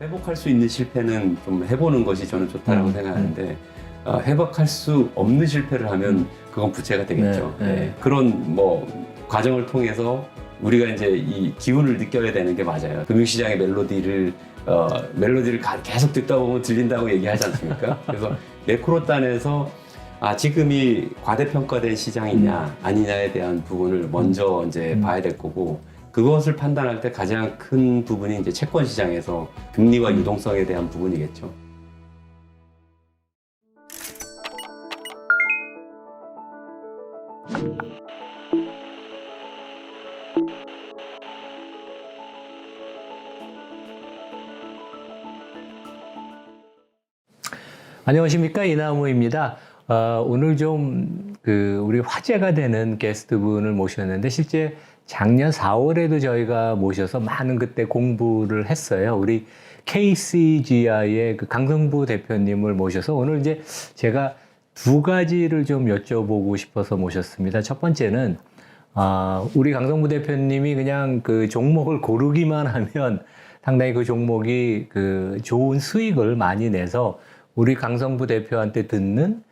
회복할 수 있는 실패는 좀 해보는 것이 저는 좋다라고 생각하는데 회복할 수 없는 실패를 하면 그건 부채가 되겠죠. 네. 그런 뭐 과정을 통해서 우리가 이제 이 기운을 느껴야 되는 게 맞아요. 금융시장의 멜로디를 계속 듣다 보면 들린다고 얘기하지 않습니까? 그래서 매크로 단에서 지금이 과대평가된 시장이냐 아니냐에 대한 부분을 먼저 이제 봐야 될 거고, 그것을 판단할 때 가장 큰 부분이 이제 채권 시장에서 금리와 유동성에 대한 부분이겠죠. 안녕하십니까, 이나무입니다. 오늘 좀 우리 화제가 되는 게스트분을 모셨는데, 실제 작년 4월에도 저희가 모셔서 많은 그때 공부를 했어요. 우리 KCGI의 강성부 대표님을 모셔서 오늘 이제 제가 두 가지를 좀 여쭤보고 싶어서 모셨습니다. 첫 번째는 우리 강성부 대표님이 그냥 그 종목을 고르기만 하면 상당히 그 종목이 좋은 수익을 많이 내서 우리 강성부 대표한테 듣는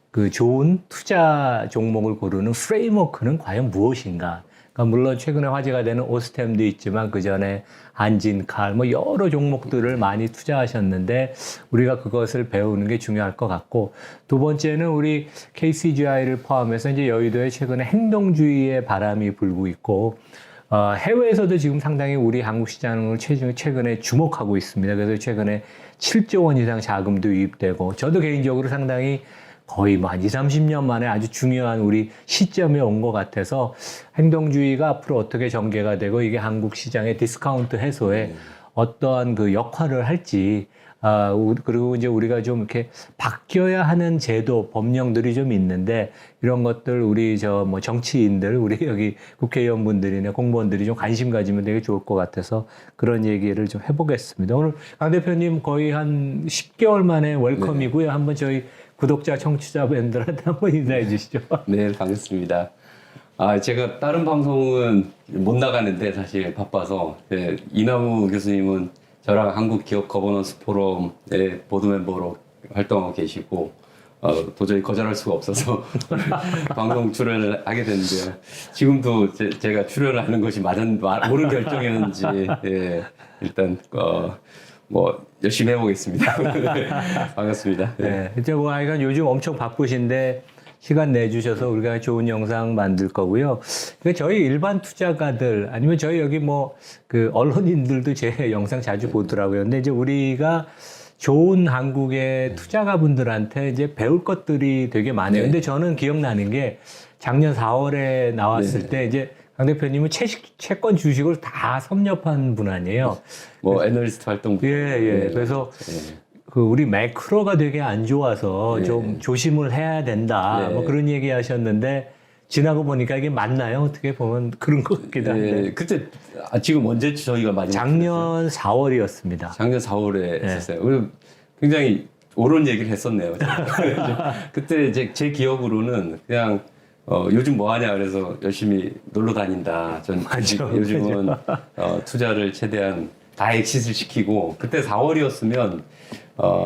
그 좋은 투자 종목을 고르는 프레임워크는 과연 무엇인가? 그러니까 물론 최근에 화제가 되는 오스템도 있지만 그 전에 한진칼 뭐 여러 종목들을 많이 투자하셨는데 우리가 그것을 배우는 게 중요할 것 같고, 두 번째는 우리 KCGI를 포함해서 이제 여의도에 최근에 행동주의의 바람이 불고 있고 해외에서도 지금 상당히 우리 한국 시장을 최근에 주목하고 있습니다. 그래서 최근에 7조 원 이상 자금도 유입되고, 저도 개인적으로 상당히 거의 뭐 한 20, 30년 만에 아주 중요한 우리 시점에 온 것 같아서 행동주의가 앞으로 어떻게 전개가 되고 이게 한국 시장의 디스카운트 해소에 어떠한 그 역할을 할지, 그리고 이제 우리가 좀 이렇게 바뀌어야 하는 제도, 법령들이 좀 있는데 이런 것들 우리 뭐 정치인들, 우리 여기 국회의원분들이나 공무원들이 좀 관심 가지면 되게 좋을 것 같아서 그런 얘기를 좀 해보겠습니다. 오늘 강 대표님 거의 한 10개월 만에 웰컴이고요. 네. 한번 저희 구독자, 청취자분들한테 한번 인사해 주시죠. 네, 반갑습니다. 제가 다른 방송은 못 나가는데 사실 바빠서, 이나무 교수님은 저랑 한국 기업 거버넌스 포럼의 보드 멤버로 활동하고 계시고, 도저히 거절할 수가 없어서 방송 출연을 하게 됐는데요. 지금도 제가 출연을 하는 것이 옳은 결정이었는지, 일단, 뭐, 열심히 해보겠습니다. 반갑습니다. 네. 이제 뭐, 하여간 요즘 엄청 바쁘신데, 시간 내주셔서 우리가 좋은 영상 만들 거고요. 저희 일반 투자가들 아니면 저희 여기 뭐 언론인들도 제 영상 자주 보더라고요. 근데 이제 우리가 좋은 한국의 투자가분들한테 이제 배울 것들이 되게 많아요. 근데 저는 기억나는 게 작년 4월에 나왔을 때 이제 강 대표님은 채권 주식을 다 섭렵한 분 아니에요. 뭐 애널리스트 활동. 그래서 우리 매크로가 되게 안 좋아서 좀 조심을 해야 된다. 뭐 그런 얘기 하셨는데 지나고 보니까 이게 맞나요? 어떻게 보면 그런 것 같기도 한데. 그때 지금 언제 저희가 마지막 작년 4월이었습니다. 작년 4월에 했었어요. 그리고 굉장히 옳은 얘기를 했었네요. 그때 제 기억으로는 그냥 요즘 뭐 하냐 그래서 열심히 놀러 다닌다. 전 요즘은 투자를 최대한 다 엑싯을 시키고, 그때 4월이었으면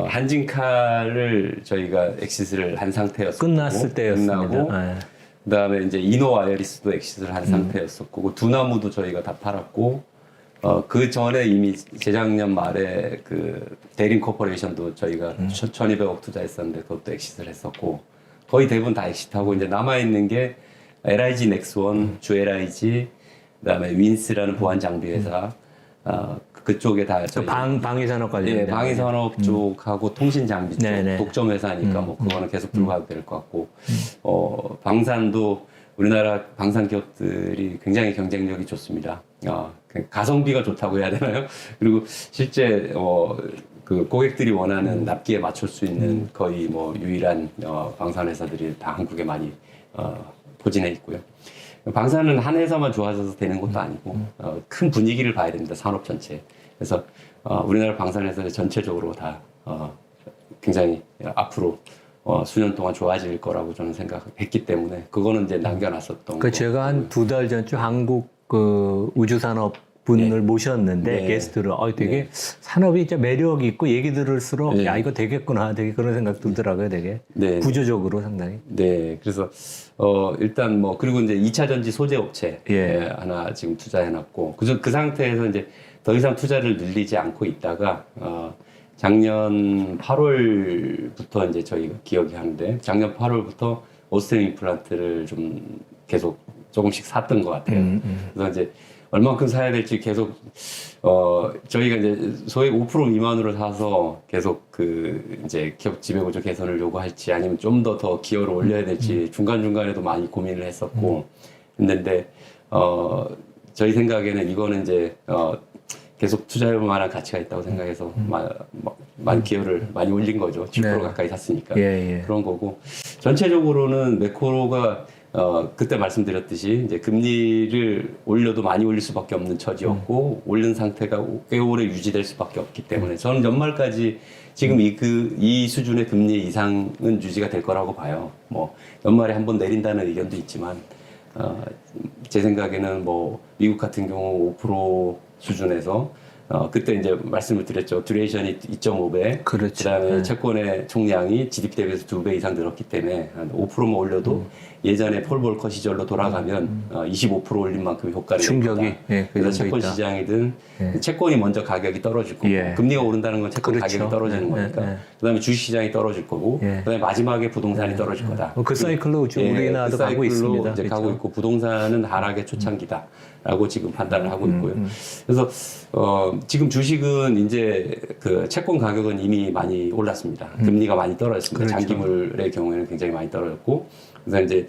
한진칼을 저희가 엑싯을 한 상태였었고, 끝났을 때였습니다. 끝나고 그다음에 이제 이노와이어리스도 엑싯을 한 상태였었고, 두나무도 저희가 다 팔았고, 그 전에 이미 재작년 말에 대림 코퍼레이션도 저희가 1,200억 투자했었는데 그것도 엑싯을 했었고, 거의 대부분 다 엑싯하고 이제 남아 있는 게 LIG 넥스원, 주 LIG, 그다음에 윈스라는 보안 장비 회사, 그쪽에 다 방위산업 관련. 방위산업 쪽하고 통신 장비 쪽, 독점 회사니까 뭐 그거는 계속 들어가도 될 것 같고, 방산도 우리나라 방산 기업들이 굉장히 경쟁력이 좋습니다. 가성비가 좋다고 해야 되나요? 그리고 실제 고객들이 원하는 납기에 맞출 수 있는 거의 뭐 유일한 방산 회사들이 다 한국에 많이 포진해 있고요. 방산은 한 회사만 좋아져서 되는 것도 아니고 큰 분위기를 봐야 됩니다. 산업 전체. 그래서 우리나라 방산 회사들 전체적으로 다 굉장히 앞으로 수년 동안 좋아질 거라고 저는 생각했기 때문에 그거는 이제 남겨놨었던. 제가 한 2달 전쯤 한국 우주산업 분을 모셨는데 네. 게스트를 되게 산업이 진짜 매력이 있고 얘기 들을수록 야 이거 되겠구나 되게 그런 생각 들더라고요. 되게 구조적으로 상당히. 네, 그래서 일단 뭐 그리고 이제 2차 전지 소재 업체 하나 지금 투자해놨고 그 상태에서 이제 더 이상 투자를 늘리지 않고 있다가 작년 8월부터 이제 저희가 기억이 하는데 작년 8월부터 오스템 임플란트를 좀 계속 조금씩 샀던 것 같아요. 그래서 이제 얼만큼 사야 될지 계속 저희가 이제 소액 5% 미만으로 사서 계속 그 이제 기업 지배구조 개선을 요구할지 아니면 좀 더 기여를 올려야 될지 중간중간에도 많이 고민을 했었고 했는데 저희 생각에는 이거는 이제 계속 투자해볼 만한 가치가 있다고 생각해서 많이 기여를 많이 올린 거죠. 10% 가까이 샀으니까 그런 거고 전체적으로는 매크로가 그때 말씀드렸듯이 이제 금리를 올려도 많이 올릴 수밖에 없는 처지였고 오른 상태가 꽤 오래 유지될 수밖에 없기 때문에 저는 연말까지 지금 이 수준의 금리 이상은 유지가 될 거라고 봐요. 뭐 연말에 한번 내린다는 의견도 있지만 제 생각에는 뭐 미국 같은 경우 5% 수준에서 그때 이제 말씀을 드렸죠. 듀레이션이 2.5배. 그렇죠. 그다음에 채권의 총량이 GDP 대비해서 2배 이상 늘었기 때문에 한 5%만 올려도 예전에 폴 볼커 시절로 돌아가면 25% 올린 만큼 효과를 충격이 낼 거다. 그 그래서 정도 채권 있다. 시장이든 채권이 먼저 가격이 떨어질 거고 금리가 오른다는 건 채권 그렇죠. 가격이 떨어지는 거니까 그다음에 주식 시장이 떨어질 거고 그다음에 마지막에 부동산이 떨어질 거다. 그 사이클로 우리나라도 그 가고 있습니다. 이제 그렇죠? 가고 있고 부동산은 하락의 초창기다라고 지금 판단을 하고 있고요. 그래서 지금 주식은 이제 그 채권 가격은 이미 많이 올랐습니다. 금리가 많이 떨어졌습니다. 그렇죠. 장기물의 경우에는 굉장히 많이 떨어졌고, 그래서 이제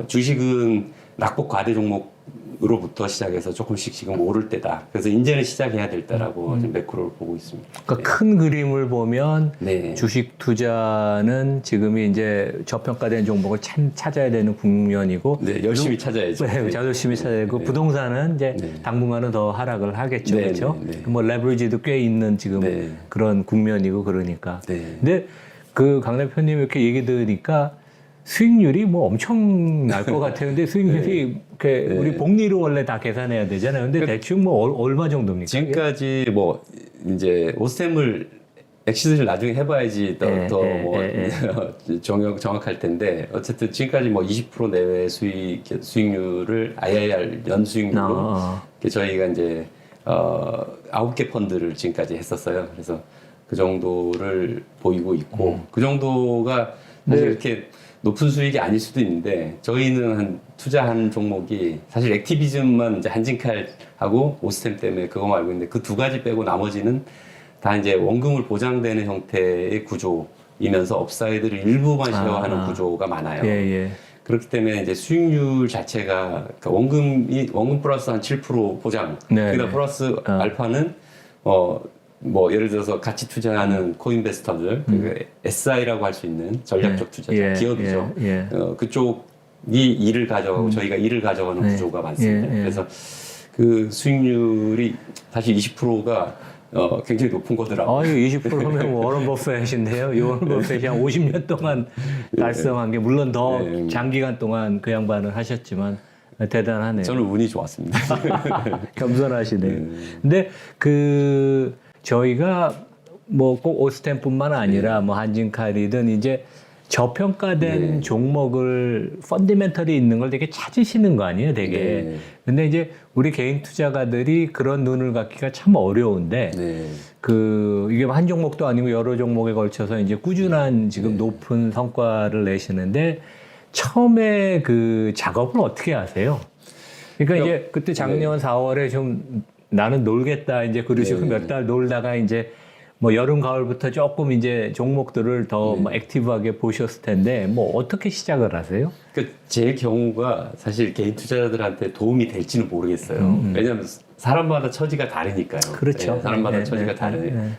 주식은 낙폭 과대 종목으로부터 시작해서 조금씩 지금 오를 때다. 그래서 이제는 시작해야 될 때라고 지금 매크로를 보고 있습니다. 그러니까 큰 그림을 보면 주식 투자는 지금이 이제 저평가된 종목을 찾아야 되는 국면이고, 열심히 찾아야죠. 열심히 찾아야 되고, 부동산은 이제 당분간은 더 하락을 하겠죠, 그렇죠? 뭐 레버리지도 꽤 있는 지금 그런 국면이고 그러니까. 근데 그 강 대표님 이렇게 얘기 들으니까 수익률이 뭐 엄청 날 것 같아요. 근데 수익률이 이렇게 우리 복리로 원래 다 계산해야 되잖아요. 근데 대충 뭐 얼마 정도입니까? 지금까지 뭐 이제 오스템을 엑시트를 나중에 해봐야지 더 뭐 정확할 텐데 어쨌든 지금까지 뭐 20% 내외 수익률을 IRR 연 수익률로 저희가 이제 9개 펀드를 지금까지 했었어요. 그래서 그 정도를 보이고 있고 그 정도가 사실 이렇게 높은 수익이 아닐 수도 있는데 저희는 한 투자한 종목이 사실 액티비즘만 이제 한진칼하고 오스템 때문에 그거만 알고 있는데 그 두 가지 빼고 나머지는 다 이제 원금을 보장되는 형태의 구조이면서 업사이드를 일부만 쉐어하는 구조가 많아요. 그렇기 때문에 이제 수익률 자체가 그러니까 원금 플러스 한 7% 보장, 그다음 플러스 알파는 뭐 예를 들어서 같이 투자하는 코인베스터들, 그 SI라고 할 수 있는 전략적 투자자, 기업이죠. 그쪽이 일을 가져가고 저희가 일을 가져가는 구조가 많습니다. 그래서 그 수익률이 사실 20%가 굉장히 높은 거더라고요. 20%면 워런 버핏인데요. 워런 버핏이 한 50년 동안 달성한 게 물론 더 장기간 동안 그 양반을 하셨지만 대단하네요. 저는 운이 좋았습니다. 겸손하시네요. 근데 저희가 뭐 꼭 오스템뿐만 아니라 뭐 한진칼이든 이제 저평가된 종목을 펀더멘털이 있는 걸 되게 찾으시는 거 아니에요, 되게. 근데 이제 우리 개인 투자가들이 그런 눈을 갖기가 참 어려운데 이게 한 종목도 아니고 여러 종목에 걸쳐서 이제 꾸준한 지금 높은 성과를 내시는데 처음에 그 작업을 어떻게 하세요? 그러니까 이제 그때 작년 4월에 좀 나는 놀겠다 이제 그러시고 몇 달 놀다가 이제 뭐 여름 가을부터 조금 이제 종목들을 더 액티브하게 보셨을 텐데 뭐 어떻게 시작을 하세요? 그러니까 제 경우가 사실 개인 투자자들한테 도움이 될지는 모르겠어요. 왜냐하면 사람마다 처지가 다르니까요. 그렇죠. 사람마다 처지가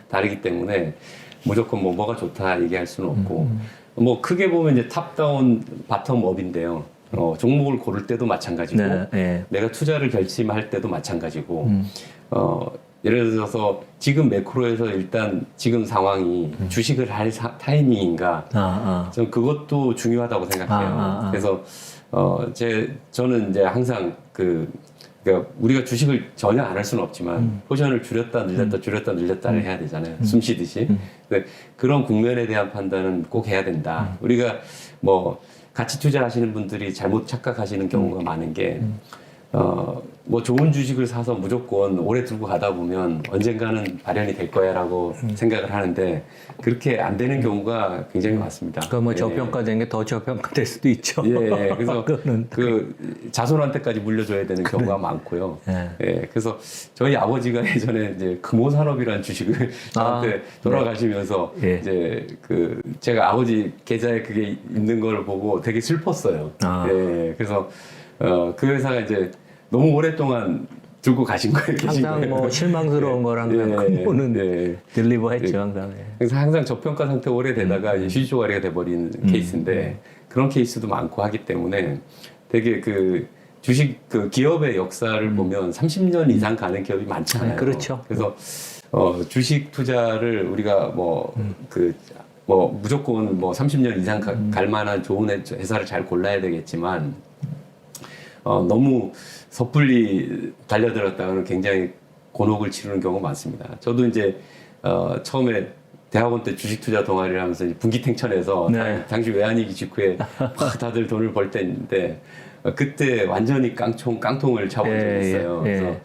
다르기 때문에 무조건 뭐가 좋다 얘기할 수는 없고 뭐 크게 보면 이제 탑다운 바텀업인데요. 종목을 고를 때도 마찬가지고 내가 투자를 결심할 때도 마찬가지고 예를 들어서 지금 매크로에서 일단 지금 상황이 주식을 할 타이밍인가 전 그것도 중요하다고 생각해요. 그래서 저는 이제 항상 그 그러니까 우리가 주식을 전혀 안 할 수는 없지만 포션을 줄였다 늘렸다 줄였다 늘렸다를 해야 되잖아요. 숨 쉬듯이. 근데 그런 국면에 대한 판단은 꼭 해야 된다. 우리가 뭐 가치 투자하시는 분들이 잘못 착각하시는 경우가 많은 게 뭐 좋은 주식을 사서 무조건 오래 들고 가다 보면 언젠가는 발현이 될 거야라고 생각을 하는데 그렇게 안 되는 경우가 굉장히 많습니다. 그 뭐 저평가된 게 더 저평가될 수도 있죠. 예, 그래서 그거는 그 자손한테까지 물려줘야 되는 경우가 많고요. 예, 그래서 저희 아버지가 예전에 이제 금호산업이라는 주식을 저한테 돌아가시면서 예. 이제 그 제가 아버지 계좌에 그게 있는 걸 보고 되게 슬펐어요. 예, 그래서 그 회사가 이제 너무 오랫동안 들고 가신 거예요. 계신 항상 거예요. 뭐 실망스러운 걸 항상 금호는 딜리버 했죠. 항상. 그래서 항상 저평가 상태 오래 되다가 이제 휴지 조가리가 돼버린 케이스인데 그런 케이스도 많고 하기 때문에 되게 그 주식 그 기업의 역사를 보면 30년 이상 가는 기업이 많지 않아요. 그렇죠. 그래서 주식 투자를 우리가 뭐 무조건 뭐 30년 이상 갈 만한 좋은 회사를 잘 골라야 되겠지만 너무 섣불리 달려들었다가는 굉장히 곤혹을 치르는 경우가 많습니다. 저도 이제 처음에 대학원 때 주식 투자 동아리를 하면서 분기탱천에서 당시 외환위기 직후에 막 다들 돈을 벌 때인데 그때 완전히 깡통을 차본 적이 있어요. 그래서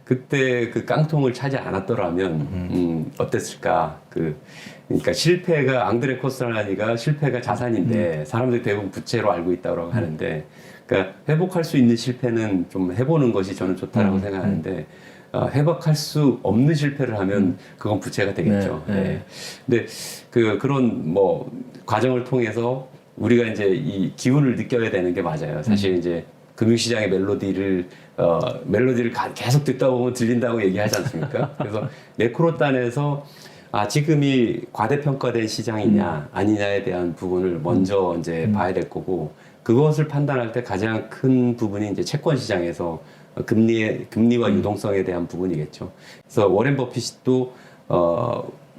그때 그 깡통을 차지 않았더라면 어땠을까? 그러니까 실패가 앙드레 코스탈라니가 실패가 자산인데 사람들이 대부분 부채로 알고 있다고 하는데 그러니까 회복할 수 있는 실패는 좀 해보는 것이 저는 좋다라고 생각하는데 회복할 수 없는 실패를 하면 그건 부채가 되겠죠. 근데 그런 뭐 과정을 통해서 우리가 이제 이 기운을 느껴야 되는 게 맞아요. 사실 이제 금융시장의 멜로디를 계속 듣다 보면 들린다고 얘기하지 않습니까? 그래서 매크로 단에서 지금이 과대평가된 시장이냐 아니냐에 대한 부분을 먼저 이제 봐야 될 거고 그것을 판단할 때 가장 큰 부분이 이제 채권 시장에서 금리와 유동성에 대한 부분이겠죠. 그래서 워렌 버핏도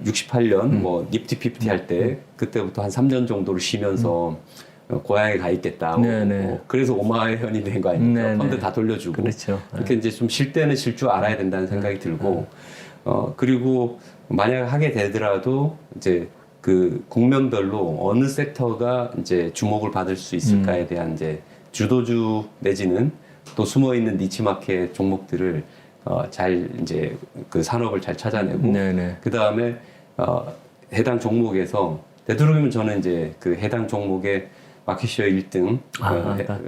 68년 뭐 니프티 피프티 할 때 그때부터 한 3년 정도를 쉬면서 고향에 가 있겠다. 그래서 오마이현이 된 거 아닙니까? 펀드 다 돌려주고. 그렇죠. 이렇게 이제 좀 쉴 때는 쉴 줄 알아야 된다는 생각이 들고 그리고 만약 하게 되더라도 이제 그 국면별로 어느 섹터가 이제 주목을 받을 수 있을까에 대한 이제 주도주 내지는 또 숨어 있는 니치 마켓 종목들을 잘 이제 그 산업을 잘 찾아내고 그 다음에 해당 종목에서 되도록이면 저는 이제 그 해당 종목의 마켓시어 1등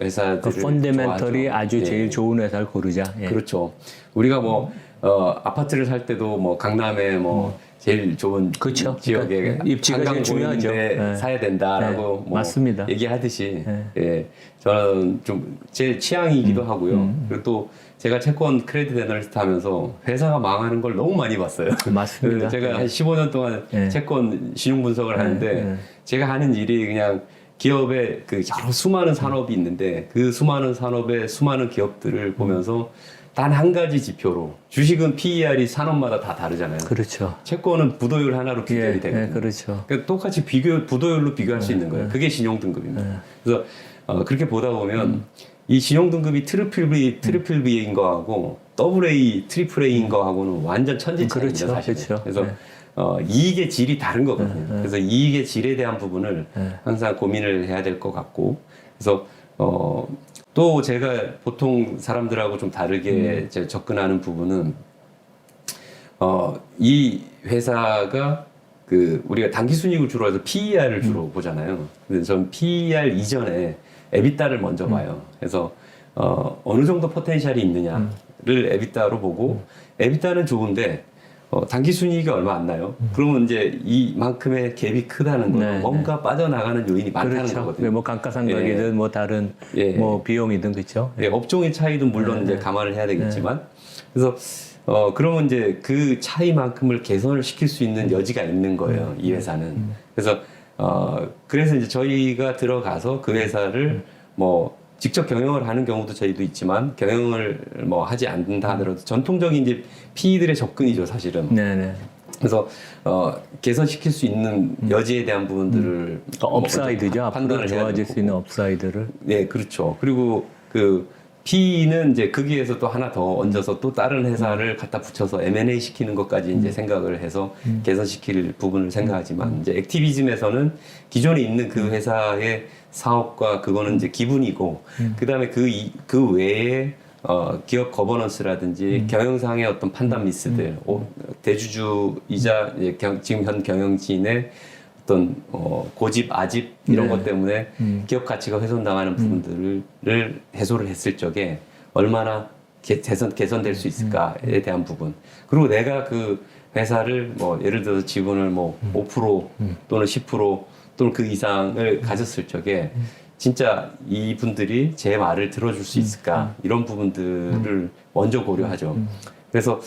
회사들을 그 펀더멘털이 좋아하죠. 아주 제일 좋은 회사를 고르자. 그렇죠. 우리가 뭐 아파트를 살 때도 뭐 강남에 뭐 제일 좋은 그렇죠. 지역에 그러니까 입지가 제일 중요하죠. 사야 된다라고 뭐 맞습니다. 얘기하듯이 저는 좀 제 취향이기도 하고요. 그리고 또 제가 채권 크레딧 애널리스트 하면서 회사가 망하는 걸 너무 많이 봤어요. 맞습니다. 제가 한 15년 동안 채권 신용 분석을 하는데 제가 하는 일이 그냥 기업의 그 여러 수많은 산업이 있는데 그 수많은 산업의 수많은 기업들을 보면서 단 한 가지 지표로 주식은 PER이 산업마다 다 다르잖아요. 그렇죠. 채권은 부도율 하나로 비교이 되거든요. 그렇죠. 그러니까 똑같이 부도율로 비교할 수 있는 거예요. 그게 신용 등급입니다. 그래서 그렇게 보다 보면 이 신용 등급이 트리플 B인 거하고 더블 A, 트리플 A인 거하고는 완전 천지 차이입니다. 사실. 그렇죠. 그래서 이익의 질이 다른 거거든요. 그래서 이익의 질에 대한 부분을 항상 고민을 해야 될 것 같고, 그래서 또 제가 보통 사람들하고 좀 다르게 이제 접근하는 부분은 이 회사가 그 우리가 당기 순이익을 주로 해서 PER을 주로 보잖아요. 근데 전 PER 이전에 EBITDA를 먼저 봐요. 그래서 어느 정도 포텐셜이 있느냐를 EBITDA로 보고 EBITDA는 좋은데 당기 순이익이 얼마 안 나요. 그러면 이제 이만큼의 갭이 크다는 거는 뭔가 빠져나가는 요인이 많다는 거거든요. 뭐 감가상각이든 뭐 다른 뭐 비용이든 그렇죠. 업종의 차이도 물론 이제 감안을 해야 되겠지만 그래서 그러면 이제 그 차이만큼을 개선을 시킬 수 있는 여지가 있는 거예요. 이 회사는. 그래서 이제 저희가 들어가서 그 회사를 뭐 직접 경영을 하는 경우도 저희도 있지만 경영을 뭐 하지 않는다 하더라도 전통적인 이제 PE들의 접근이죠, 사실은. 그래서 개선시킬 수 있는 여지에 대한 부분들을 업사이드죠. 판단을 앞으로 좋아질 수 있는 업사이드를. 네, 그렇죠. 그리고 그 P는 이제 거기에서 또 하나 더 얹어서 또 다른 회사를 갖다 붙여서 M&A 시키는 것까지 이제 생각을 해서 개선시킬 부분을 생각하지만 이제 액티비즘에서는 기존에 있는 그 회사의 사업과 그거는 이제 기분이고 그다음에 그 외에 기업 거버넌스라든지 경영상의 어떤 판단 미스들, 대주주이자 이제 지금 현 경영진의 어떤 고집, 아집 이런 것 때문에 기업 가치가 훼손당하는 부분들을 해소를 했을 적에 얼마나 개선될 수 있을까에 대한 부분. 그리고 내가 그 회사를 뭐 예를 들어서 지분을 뭐 5% 또는 10% 또는 그 이상을 가졌을 적에 진짜 이분들이 제 말을 들어줄 수 있을까 이런 부분들을 먼저 고려하죠. 그래서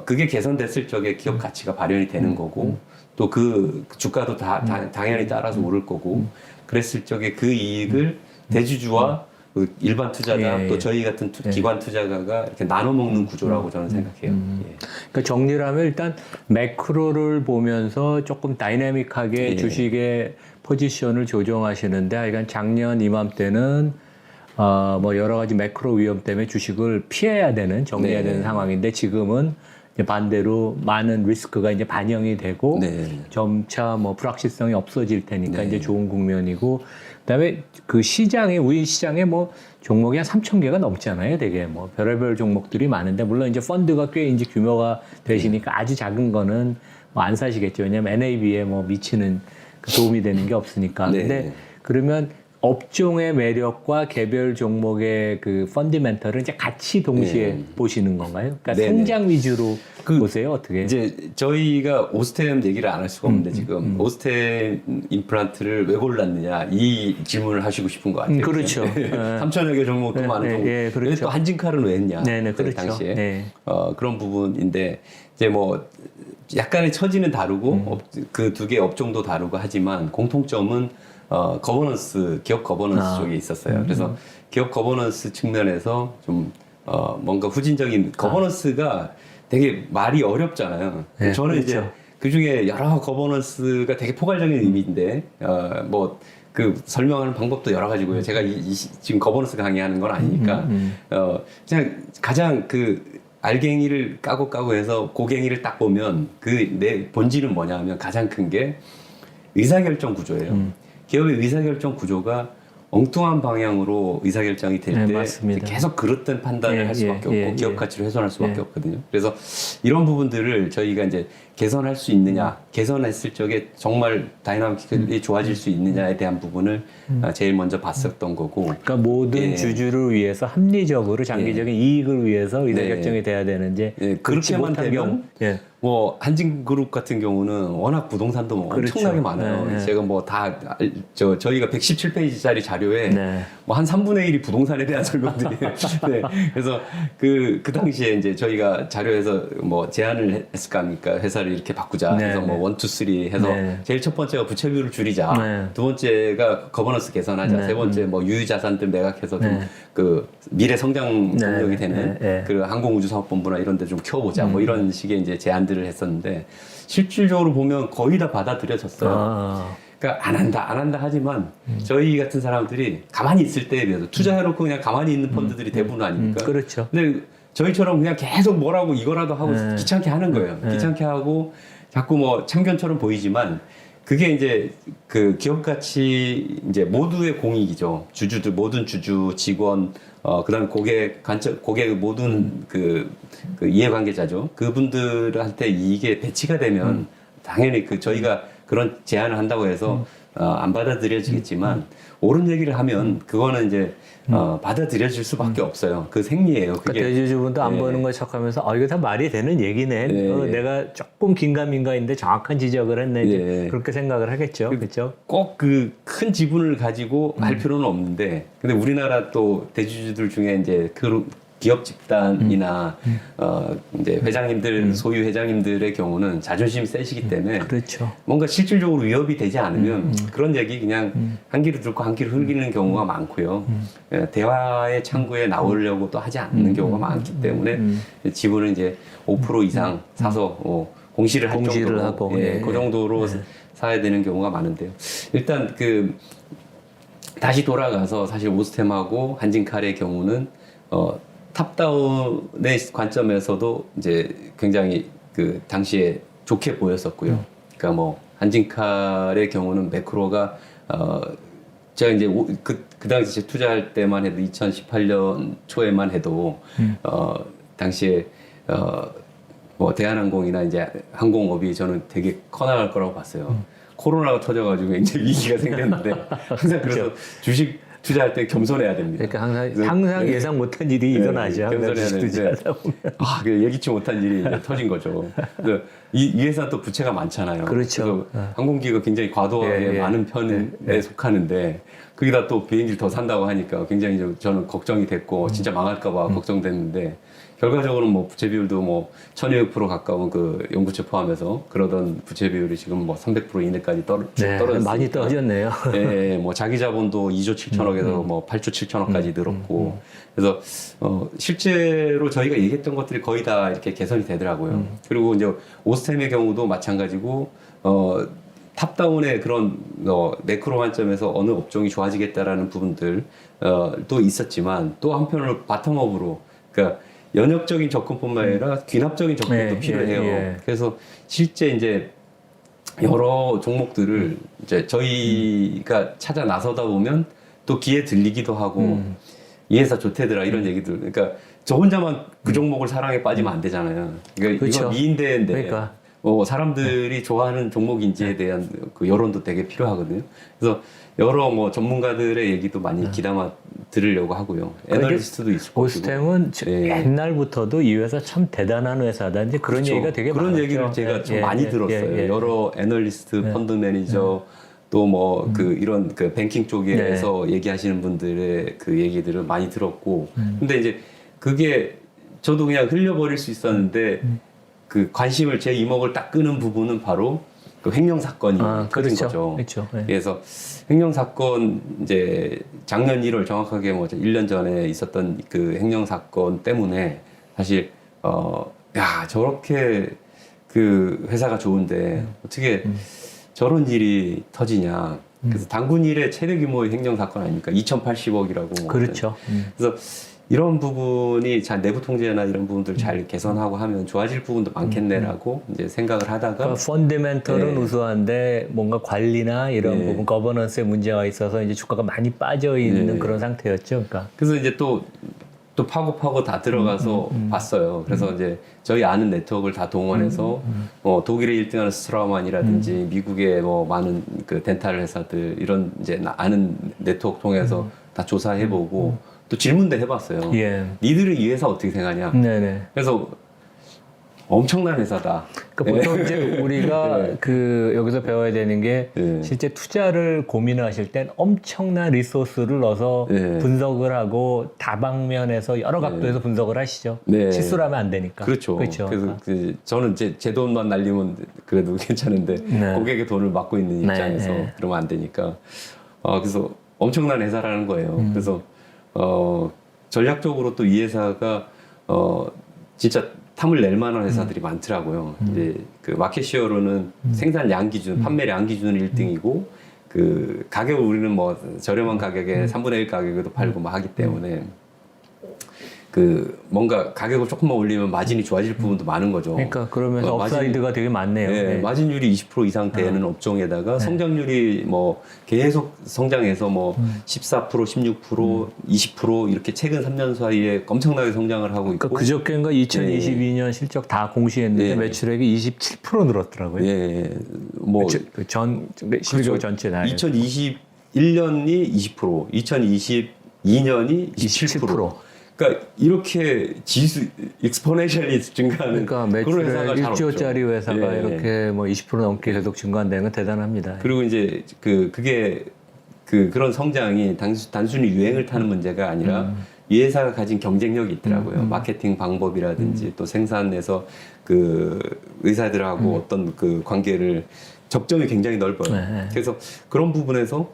그게 개선됐을 적에 기업 가치가 발현이 되는 거고 또 그 주가도 당연히 따라서 오를 거고 그랬을 적에 그 이익을 대주주와 그 일반 투자자 또 저희 같은 기관 투자가가 이렇게 나눠 먹는 구조라고 저는 생각해요. 예. 그러니까 정리를 하면 일단 매크로를 보면서 조금 다이내믹하게 주식의 포지션을 조정하시는데 하여간 작년 이맘때는 뭐 여러 가지 매크로 위험 때문에 주식을 피해야 되는 정리해야 되는 상황인데 지금은 이제 반대로 많은 리스크가 이제 반영이 되고 점차 뭐 불확실성이 없어질 테니까 이제 좋은 국면이고 그다음에 그 시장에 우인 시장에 뭐 종목이 한 3,000개가 넘잖아요. 되게 뭐 별의별 종목들이 많은데 물론 이제 펀드가 꽤 이제 규모가 되시니까 아주 작은 거는 뭐 안 사시겠죠. 왜냐면 NAV에 뭐 미치는 그 도움이 되는 게 없으니까. 근데 그러면 업종의 매력과 개별 종목의 그 펀디멘털을 이제 같이 동시에 보시는 건가요? 그러니까 성장 위주로 보세요, 어떻게? 이제 저희가 오스템 얘기를 안 할 수가 없는데 지금 오스템 임플란트를 왜 골랐느냐 이 질문을 하시고 싶은 것 같아요. 그렇죠. 3천여 개 종목도 많은 종목. 그렇죠. 또 한진칼은 왜 했냐? 그렇죠. 당시에 그런 부분인데 이제 뭐 약간의 처지는 다르고 그 두 개 업종도 다르고 하지만 공통점은 거버넌스, 기업 거버넌스 쪽에 있었어요. 그래서 기업 거버넌스 측면에서 좀 뭔가 후진적인 거버넌스가 되게 말이 어렵잖아요. 저는 그렇죠. 이제 그 중에 여러 거버넌스가 되게 포괄적인 의미인데 뭐 그 설명하는 방법도 여러 가지고요. 제가 지금 거버넌스 강의하는 건 아니니까 그냥 가장 그 알갱이를 까고 해서 고갱이를 딱 보면 그 내 본질은 뭐냐면 가장 큰 게 의사결정 구조예요. 기업의 의사결정 구조가 엉뚱한 방향으로 의사결정이 될 때 계속 그릇된 판단을 할 수밖에 없고 기업 가치를 훼손할 수밖에 없거든요. 그래서 이런 부분들을 저희가 이제 개선할 수 있느냐, 개선했을 적에 정말 다이나믹이 좋아질 수 있느냐에 대한 부분을 제일 먼저 봤었던 거고. 그러니까 모든 주주를 위해서 합리적으로 장기적인 이익을 위해서 의사결정이 돼야 되는지 그렇게만 되면 뭐 한진그룹 같은 경우는 워낙 부동산도 뭐 엄청나게 많아요. 제가 뭐 다 저희가 117페이지짜리 자료에 뭐 한 3분의 1이 부동산에 대한 설명들이에요. 그래서 그 당시에 이제 저희가 자료에서 뭐 제안을 했을 거 아닙니까? 회사를 이렇게 바꾸자 해서 뭐 1, 2, 3 해서 제일 첫 번째가 부채비율을 줄이자. 두 번째가 거버넌스 개선하자. 세 번째 뭐 유유자산들 매각해서 좀 그 미래 성장 동력이 되는 그 항공우주사업본부나 이런 데 좀 키워보자. 뭐 이런 식의 이제 제안들을 했었는데 실질적으로 보면 거의 다 받아들여졌어요. 그러니까 안 한다 하지만 저희 같은 사람들이 가만히 있을 때에 비해서 투자해놓고 그냥 가만히 있는 펀드들이 대부분 아닙니까? 그렇죠. 근데 저희처럼 그냥 계속 뭐라고 이거라도 하고 귀찮게 하는 거예요. 귀찮게 하고 자꾸 뭐 참견처럼 보이지만 그게 이제 그 기업 가치 이제 모두의 공익이죠. 주주들 모든 주주, 직원, 그다음에 고객 모든 그 이해관계자죠. 그분들한테 이게 배치가 되면 당연히 그 저희가 그런 제안을 한다고 해서 안 받아들여지겠지만 옳은 얘기를 하면 그거는 이제 받아들여질 수밖에 없어요. 그 생리예요. 그게 그러니까 대주주분도 안 보는 걸 척하면서 이거 다 말이 되는 얘기네. 내가 조금 긴가민가인데 정확한 지적을 했네. 이제 그렇게 생각을 하겠죠. 그렇죠? 꼭 그 큰 지분을 가지고 할 필요는 없는데 근데 우리나라 또 대주주들 중에 이제 그 기업 집단이나 이제 회장님들 소유 회장님들의 경우는 자존심이 세시기 때문에 그렇죠. 뭔가 실질적으로 위협이 되지 않으면 그런 얘기 그냥 한 귀로 듣고 한 귀로 흘리는 경우가 많고요. 대화의 창구에 나오려고 또 하지 않는 경우가 많기 때문에 지분을 이제 5% 이상 사서 공시를 할 정도로 하고 그 정도로 사야 되는 경우가 많은데요. 일단 그 다시 돌아가서 사실 오스템하고 한진칼의 경우는 탑다운의 관점에서도 이제 굉장히 그 당시에 좋게 보였었고요. 그러니까 뭐 한진칼의 경우는 매크로가 제가 이제 그 당시에 투자할 때만 해도 2018년 초에만 해도 당시에 뭐 대한항공이나 이제 항공업이 저는 되게 커나갈 거라고 봤어요. 코로나가 터져가지고 이제 위기가 생겼는데 항상 그래서 주식 투자할 때 겸손해야 됩니다. 그러니까 항상 예상 못한 일이 일어나죠. 겸손해야 되는데 그 예기치 못한 일이 이제 터진 거죠. 그래서 이 회사는 또 부채가 많잖아요. 그렇죠. 그래서 항공기가 굉장히 과도하게 많은 편에 속하는데 거기다 또 비행기를 더 산다고 하니까 굉장히 저는 걱정이 됐고 진짜 망할까봐 걱정됐는데 결과적으로는 뭐 부채 비율도 뭐 1200% 가까운 그 연부채 포함해서 그러던 부채 비율이 지금 뭐 300% 이내까지 떨어졌어요. 많이 떨어졌네요. 예, 뭐 자기 자본도 2조 7천억에서 뭐 8조 7천억까지 늘었고 그래서 실제로 저희가 얘기했던 것들이 거의 다 이렇게 개선이 되더라고요. 그리고 이제 오스템의 경우도 마찬가지고 탑다운의 그런 매크로 관점에서 어느 업종이 좋아지겠다라는 부분들 또 있었지만 또 한편으로 바텀업으로 그러니까 연역적인 접근뿐만 아니라 귀납적인 접근도 필요해요. 그래서 실제 이제 여러 종목들을 이제 저희가 찾아 나서다 보면 또 귀에 들리기도 하고 이 회사 좋대더라 이런 얘기들. 그러니까 저 혼자만 그 종목을 사랑에 빠지면 안 되잖아요. 그러니까 그렇죠. 이건 미인대인데 그러니까. 사람들이 좋아하는 종목인지에 대한 그 여론도 되게 필요하거든요. 그래서 여러 뭐 전문가들의 얘기도 많이 귀담아 들으려고 하고요. 애널리스트도 있을 거고. 오스템은 옛날부터도 이 회사 참 대단한 회사다. 이제 그런 그렇죠. 얘기가 되게 그런 많았죠. 얘기를 제가 좀 많이 들었어요. 여러 애널리스트, 펀드 매니저 또 뭐 그 이런 그 뱅킹 쪽에서 얘기하시는 분들의 그 얘기들을 많이 들었고. 근데 이제 그게 저도 그냥 흘려버릴 수 있었는데 그 관심을 제 이목을 딱 끄는 부분은 바로 그 횡령 사건이 터진 거죠. 그렇죠. 그래서 횡령 사건 이제 작년 1월 정확하게 뭐 1년 전에 있었던 그 횡령 사건 때문에 사실 야 저렇게 그 회사가 좋은데 어떻게 저런 일이 터지냐. 그래서 단군 일의 최대 규모의 횡령 사건 아닙니까? 2,080억이라고. 그렇죠. 그래서 이런 부분이 잘 내부 통제나 이런 부분들 잘 개선하고 하면 좋아질 부분도 많겠네라고 이제 생각을 하다가 그러니까 펀더멘털은 우수한데 뭔가 관리나 이런 부분 거버넌스에 문제가 있어서 이제 주가가 많이 빠져 있는 그런 상태였죠. 그러니까 그래서 이제 또 파고 다 들어가서 봤어요. 그래서 이제 저희 아는 네트워크를 다 동원해서 독일에 1등하는 스트라우만이라든지 미국의 뭐 많은 그 덴탈 회사들 이런 이제 아는 네트워크 통해서 다 조사해보고 또 질문도 해봤어요. 니들은 이 회사 어떻게 생각하냐? 그래서 엄청난 회사다. 그러니까 보통 이제 우리가 그 여기서 배워야 되는 게 실제 투자를 고민하실 땐 엄청난 리소스를 넣어서 분석을 하고 다방면에서 여러 각도에서 분석을 하시죠. 실수를 하면 안 되니까. 그렇죠. 그래서 저는 제 돈만 날리면 그래도 괜찮은데 고객의 돈을 맡고 있는 입장에서 그러면 안 되니까. 그래서 엄청난 회사라는 거예요. 그래서 전략적으로 또 이 회사가 진짜 탐을 낼 만한 회사들이 많더라고요. 이제 그 마켓시어로는 생산량 기준, 판매량 기준은 1등이고 그 가격을 우리는 뭐 저렴한 가격에 3분의 1 가격에도 팔고 막 하기 때문에 그 뭔가 가격을 조금만 올리면 마진이 좋아질 부분도 많은 거죠. 그러니까 그러면서 업사이드가 되게 많네요. 마진율이 20% 이상 되는 업종에다가 성장률이 뭐 계속 성장해서 뭐 14%, 16%, 20% 이렇게 최근 3년 사이에 엄청나게 성장을 하고 있고. 그러니까 그저께인가 2022년 실적 다 공시했는데 매출액이 27% 늘었더라고요. 뭐 전 12개월 전체 다. 2021년이 20%, 2022년이 27%. 그러니까 이렇게 지수 익스포넨셜리 증가하는 그러니까 매출액 1조짜리 회사가 이렇게 뭐 20% 넘게 계속 증가한다는 건 대단합니다. 그리고 이제 그게 그런 성장이 단순히 유행을 타는 문제가 아니라 이 회사가 가진 경쟁력이 있더라고요. 마케팅 방법이라든지 또 생산에서 그 의사들하고 어떤 그 관계를 접점이 굉장히 넓어요. 그래서 그런 부분에서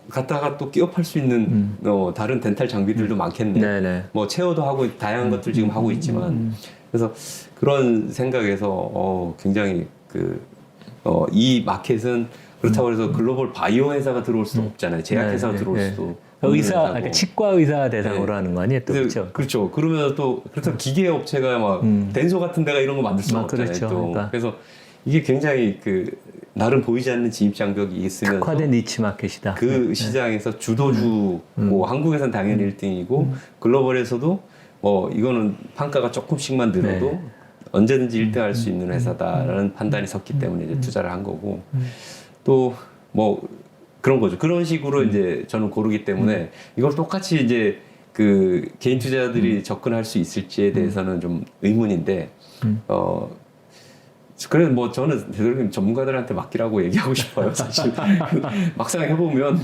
갖다가 또 끼워 팔 수 있는 다른 덴탈 장비들도 많겠네. 뭐 체어도 하고 다양한 것들 지금 하고 있지만 그래서 그런 생각에서 굉장히 이 마켓은 그렇다고 해서 글로벌 바이오 회사가 들어올 수도 없잖아요. 제약 회사가 들어올 수도 의사, 회사고. 그러니까 치과 의사 대상으로 네. 하는 거 아니에요? 또 그렇죠. 그렇죠. 그러면 또 그래서 기계 업체가 막 덴소 같은 데가 이런 거 만들 수는 없잖아요. 그렇죠. 또. 그러니까. 그래서 이게 굉장히 그 나름 보이지 않는 진입 장벽이 있으면서 특화된 니치 마켓이다. 그 시장에서 주도주 뭐 한국에선 당연히 1등이고 글로벌에서도 뭐 이거는 판가가 조금씩만 늘어도 네. 언제든지 1등 할 수 있는 회사다라는 판단이 섰기 때문에 이제 투자를 한 거고 또 뭐 그런 거죠. 그런 식으로 이제 저는 고르기 때문에 이걸 똑같이 이제 그 개인 투자자들이 접근할 수 있을지에 대해서는 좀 의문인데 그래서 뭐 저는 되도록 전문가들한테 맡기라고 얘기하고 싶어요. 사실 막상 해보면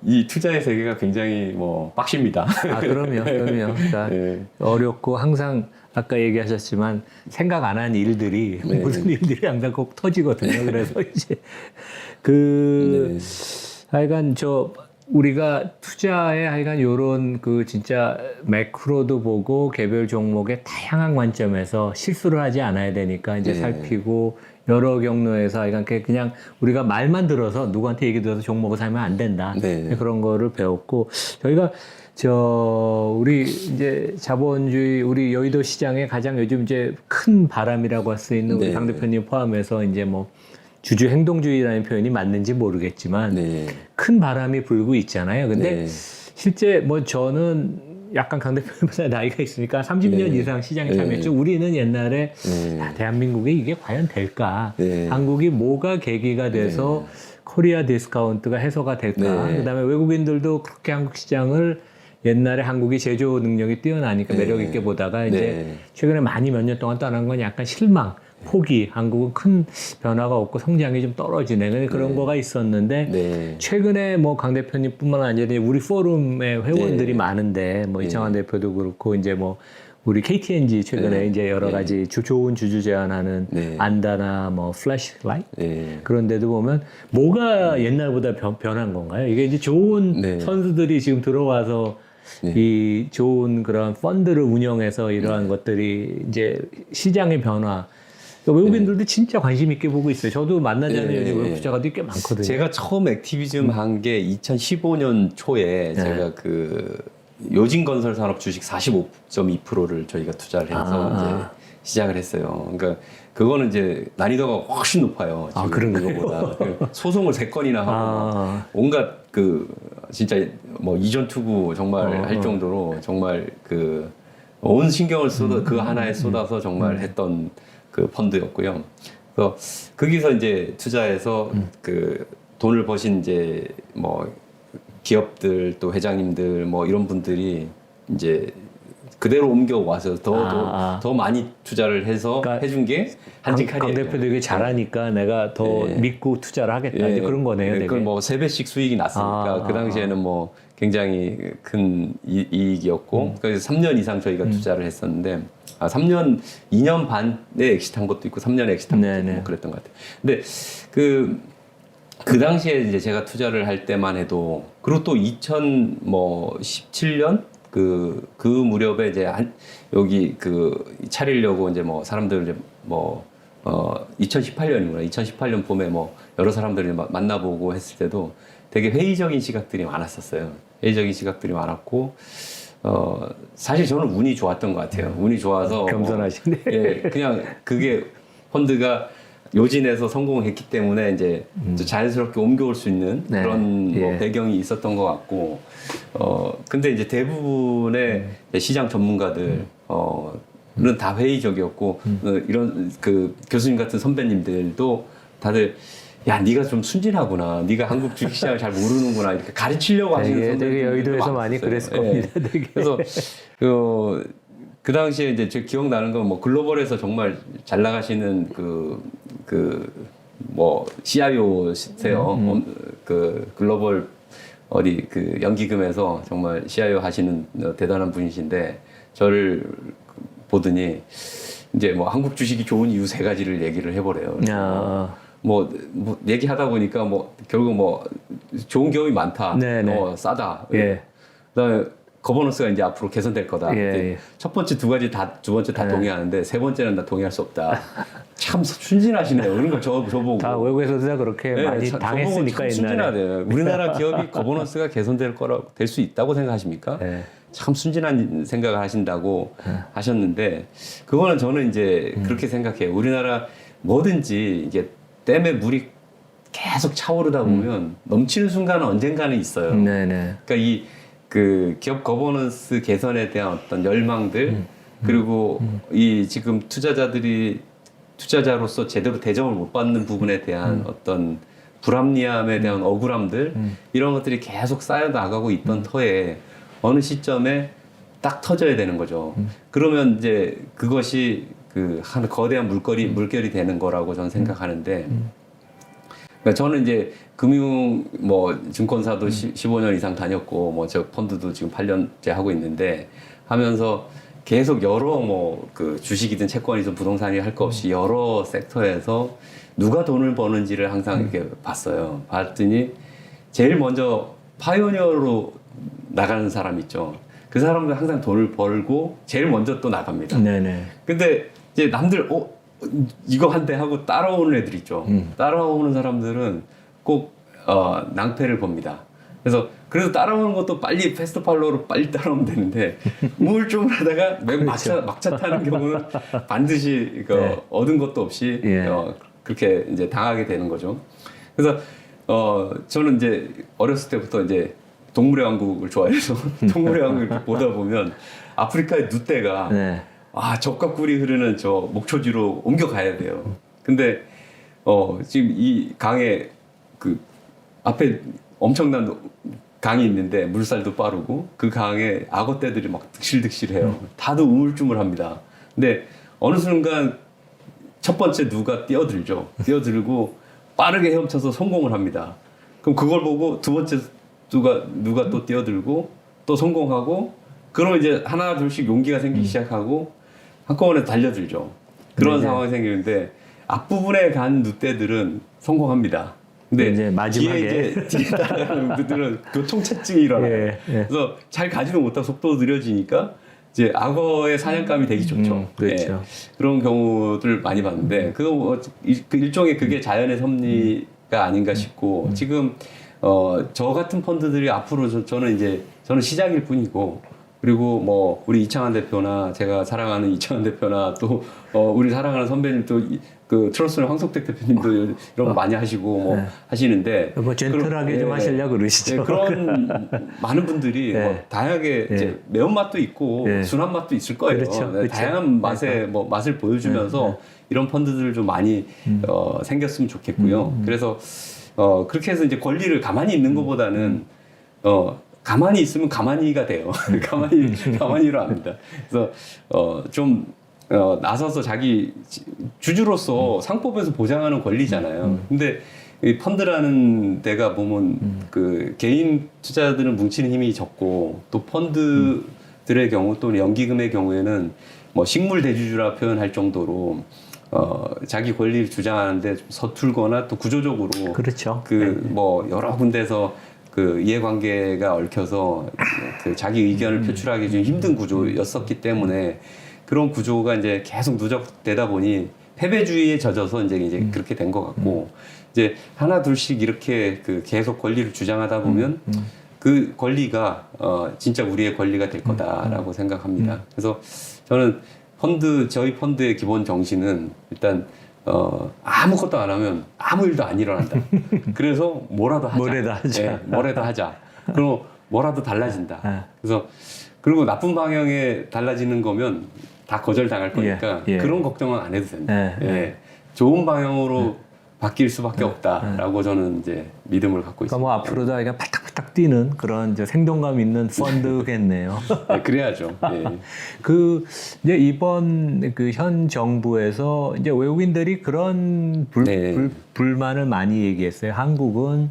이 투자의 세계가 굉장히 뭐 빡십니다. 아, 그럼요. 그러니까 네. 어렵고 항상 아까 얘기하셨지만 생각 안 한 일들이 네. 무슨 일들이 항상 꼭 터지거든요. 그래서 이제 그 하여간 우리가 투자에 하여간 요런 그 진짜 매크로도 보고 개별 종목의 다양한 관점에서 실수를 하지 않아야 되니까 이제 네. 살피고 여러 경로에서 하여간 그냥 우리가 말만 들어서 누구한테 얘기 들어서 종목을 사면 안 된다. 네. 그런 거를 배웠고 저희가 우리 이제 자본주의 우리 여의도 시장에 가장 요즘 이제 큰 바람이라고 할 수 있는 우리 네. 강 대표님 포함해서 이제 뭐 주주 행동주의라는 표현이 맞는지 모르겠지만 네. 큰 바람이 불고 있잖아요. 근데 네. 실제 뭐 저는 약간 강 대표님보다 나이가 있으니까 30년 네. 이상 시장에 네. 참여했죠. 우리는 옛날에 네. 야, 대한민국에 이게 과연 될까? 네. 한국이 뭐가 계기가 돼서 코리아 디스카운트가 해소가 될까? 네. 그다음에 외국인들도 그렇게 한국 시장을 옛날에 한국이 제조 능력이 뛰어나니까 매력 있게 보다가 이제 네. 최근에 많이 몇 년 동안 떠난 건 약간 실망, 포기. 한국은 큰 변화가 없고 성장이 좀 떨어지네. 그런 거가 있었는데 네. 최근에 뭐 강 대표님뿐만 아니라 우리 포럼의 회원들이 네. 많은데 뭐 이창환 대표도 그렇고 이제 뭐 우리 KTNG 최근에 네. 이제 여러 가지 좋은 주주 제안하는 네. 안다나 뭐 플래시라이트 네. 그런 데도 보면 뭐가 옛날보다 변한 건가요? 이게 이제 좋은 네. 선수들이 지금 들어와서 이 좋은 그런 펀드를 운영해서 이러한 것들이 이제 시장의 변화. 외국인들도 진짜 관심 있게 보고 있어요. 저도 만나지 않는 요즘 외국 투자가들이 꽤 많거든요. 제가 처음 액티비즘 한 게 2015년 초에 제가 그 요진건설 산업 주식 45.2%를 저희가 투자를 해서 이제 시작을 했어요. 그러니까 그거는 이제 난이도가 훨씬 높아요. 아, 지금 그런가요? 이거보다. 소송을 3건이나 하고 온갖 그 진짜 뭐 이전 투구 정말 할 정도로 정말 그 온 신경을 쏟아 그 하나에 쏟아서 정말 했던 그 펀드였고요. 그래서 거기서 이제 투자해서 그 돈을 버신 이제 뭐 기업들 또 회장님들 뭐 이런 분들이 이제 그대로 옮겨와서 더 많이 투자를 해서 그러니까 해준 게 한직하리에요. 강 대표도 이게 잘하니까 내가 더 믿고 투자를 하겠다. 이제 그런 거네요. 되게. 그건 뭐 3배씩 수익이 났으니까 그 당시에는 뭐 굉장히 큰 이익이었고 그래서 3년 이상 저희가 투자를 했었는데 2년 반에 엑시트한 것도 있고 3년에 엑시트한 것도 있고 뭐 그랬던 것 같아요. 근데 그 당시에 이제 제가 투자를 할 때만 해도 그리고 또 2017년 그 무렵에 이제 여기 차리려고 이제 뭐 사람들 이제 2018년이구나. 2018년 봄에 뭐 여러 사람들을 만나보고 했을 때도 되게 회의적인 시각들이 많았었어요. 회의적인 시각들이 많았고, 사실 저는 운이 좋았던 것 같아요. 운이 좋아서. 겸손하시네. 그냥 그게 펀드가 요진에서 성공했기 때문에 이제 자연스럽게 옮겨올 수 있는 그런 뭐 배경이 있었던 것 같고, 근데 이제 대부분의 시장 전문가들, 는 다 회의적이었고, 이런 그 교수님 같은 선배님들도 다들 야, 네가 좀 순진하구나. 네가 한국 주식시장을 잘 모르는구나. 이렇게 가르치려고 하시는 선배님들도 되게 여의도에서 많이 그랬을 겁니다. 되게. 그래서 그 당시에 이제 제 기억나는 건 뭐 글로벌에서 정말 잘 나가시는 뭐 CIO세요. 그 글로벌 어디 그 연기금에서 정말 CIO 하시는 대단한 분이신데 저를 보더니 이제 뭐 한국 주식이 좋은 이유 3가지를 얘기를 해보래요. 뭐 얘기하다 보니까 뭐 결국 뭐 좋은 기업이 많다. 싸다. 그다음에 거버넌스가 이제 앞으로 개선될 거다. 첫 번째 2가지 두 번째 다 동의하는데 3번째는 나 동의할 수 없다. 참 순진하시네요. 그런 거 저보고. 다 외국에서도 다 그렇게 많이 당했으니까 저보고 참 옛날에. 순진하대요. 우리나라 기업이 거버넌스가 개선될 될 수 있다고 생각하십니까? 네. 참 순진한 생각을 하신다고 하셨는데 그거는 저는 이제 그렇게 생각해요. 우리나라 뭐든지 이게 댐에 물이 계속 차오르다 보면 넘치는 순간은 언젠가는 있어요. 네네. 그러니까 이 그 기업 거버넌스 개선에 대한 어떤 열망들 그리고 이 지금 투자자로서 제대로 대접을 못 받는 부분에 대한 어떤 불합리함에 대한 억울함들 이런 것들이 계속 쌓여 나가고 있던 터에 어느 시점에 딱 터져야 되는 거죠. 그러면 이제 그것이 그 한 거대한 물결이 되는 거라고 저는 생각하는데 그러니까 저는 이제 금융 뭐 증권사도 15년 이상 다녔고 뭐 저 펀드도 지금 8년째 하고 있는데 하면서 계속 여러 뭐 그 주식이든 채권이든 부동산이 할 거 없이 여러 섹터에서 누가 돈을 버는지를 항상 이렇게 봤어요. 봤더니 제일 먼저 파이오니어로 나가는 사람 있죠. 그 사람도 항상 돈을 벌고 제일 먼저 또 나갑니다. 네네. 근데 이제 남들 이거 한대 하고 따라오는 애들 있죠. 따라오는 사람들은 꼭 낭패를 봅니다. 그래서 따라오는 것도 빨리 패스트 팔로우로 빨리 따라오면 되는데 우울증을 하다가 맨 막차 타는 경우는 반드시 네. 얻은 것도 없이 예. 그렇게 이제 당하게 되는 거죠. 그래서 저는 이제 어렸을 때부터 이제 동물의 왕국을 좋아해서 동물의 왕국을 이렇게 보다 보면 아프리카의 누떼가 네. 적과 꿀이 흐르는 저 목초지로 옮겨가야 돼요. 근데 지금 이 강에 그 앞에 엄청난 강이 있는데 물살도 빠르고 그 강에 악어떼들이 막 득실득실해요. 다들 우물쭈물합니다. 근데 어느 순간 첫 번째 누가 뛰어들고 빠르게 헤엄쳐서 성공을 합니다. 그럼 그걸 보고 두 번째 누가 또 뛰어들고 또 성공하고 그러면 이제 하나 둘씩 용기가 생기기 시작하고 한꺼번에 달려들죠. 그런 상황이 생기는데 앞부분에 간 누떼들은 성공합니다. 근데 이제 마지막에 뒤에 따라가는 누떼들은 교통체증이 일어나요. 예. 그래서 잘 가지도 못하고 속도도 느려지니까 이제 악어의 사냥감이 되기 좋죠. 그렇죠. 예. 그런 경우들 많이 봤는데 그 일종의 그게 자연의 섭리가 아닌가 싶고 지금 저 같은 펀드들이 앞으로 저는 시작일 뿐이고 그리고 뭐 우리 이창환 대표나 제가 사랑하는 이창환 대표나 또 우리 사랑하는 선배님 또 그 트러스의 황석택 대표님도 이런 거 많이 하시고 뭐 네. 하시는데 뭐 젠틀하게 좀 하시려고 그러시죠. 예, 그런 많은 분들이 네. 뭐 다양하게 이제 매운맛도 있고 네. 순한 맛도 있을 거예요. 그렇죠. 네, 그렇죠. 다양한 맛의 뭐 맛을 보여주면서 이런 펀드들 좀 많이 생겼으면 좋겠고요. 그래서 그렇게 해서 이제 권리를 가만히 있는 것보다는 가만히 있으면 가만히가 돼요. 가만히로 합니다. 그래서 좀 나서서 자기 주주로서 상법에서 보장하는 권리잖아요. 근데 이 펀드라는 데가 보면 그 개인 투자자들은 뭉치는 힘이 적고 또 펀드들의 경우 또는 연기금의 경우에는 뭐 식물 대주주라 표현할 정도로 자기 권리를 주장하는데 좀 서툴거나 또 구조적으로 그렇죠. 뭐 여러 군데서 그 이해관계가 얽혀서 그 자기 의견을 표출하기 좀 힘든 구조였었기 때문에 그런 구조가 이제 계속 누적되다 보니 패배주의에 젖어서 이제 그렇게 된 것 같고 이제 하나 둘씩 이렇게 그 계속 권리를 주장하다 보면 그 권리가 진짜 우리의 권리가 될 거다라고 생각합니다. 그래서 저는 저희 펀드의 기본 정신은 일단 아무것도 안 하면 아무 일도 안 일어난다. 그래서 뭐라도 하자. 뭐라도 하자. 그리고 뭐라도 달라진다. 그래서 그리고 나쁜 방향에 달라지는 거면 다 거절당할 거니까 그런 걱정은 안 해도 된다. 좋은 방향으로 바뀔 수밖에 없다라고 저는 이제 믿음을 갖고 있습니다. 그러니까 뭐 앞으로도 그냥 팔딱팔딱 뛰는 그런 이제 생동감 있는 펀드겠네요. 네, 그래야죠. 그 이제 이번 그 현 정부에서 이제 외국인들이 그런 불만을 많이 얘기했어요. 한국은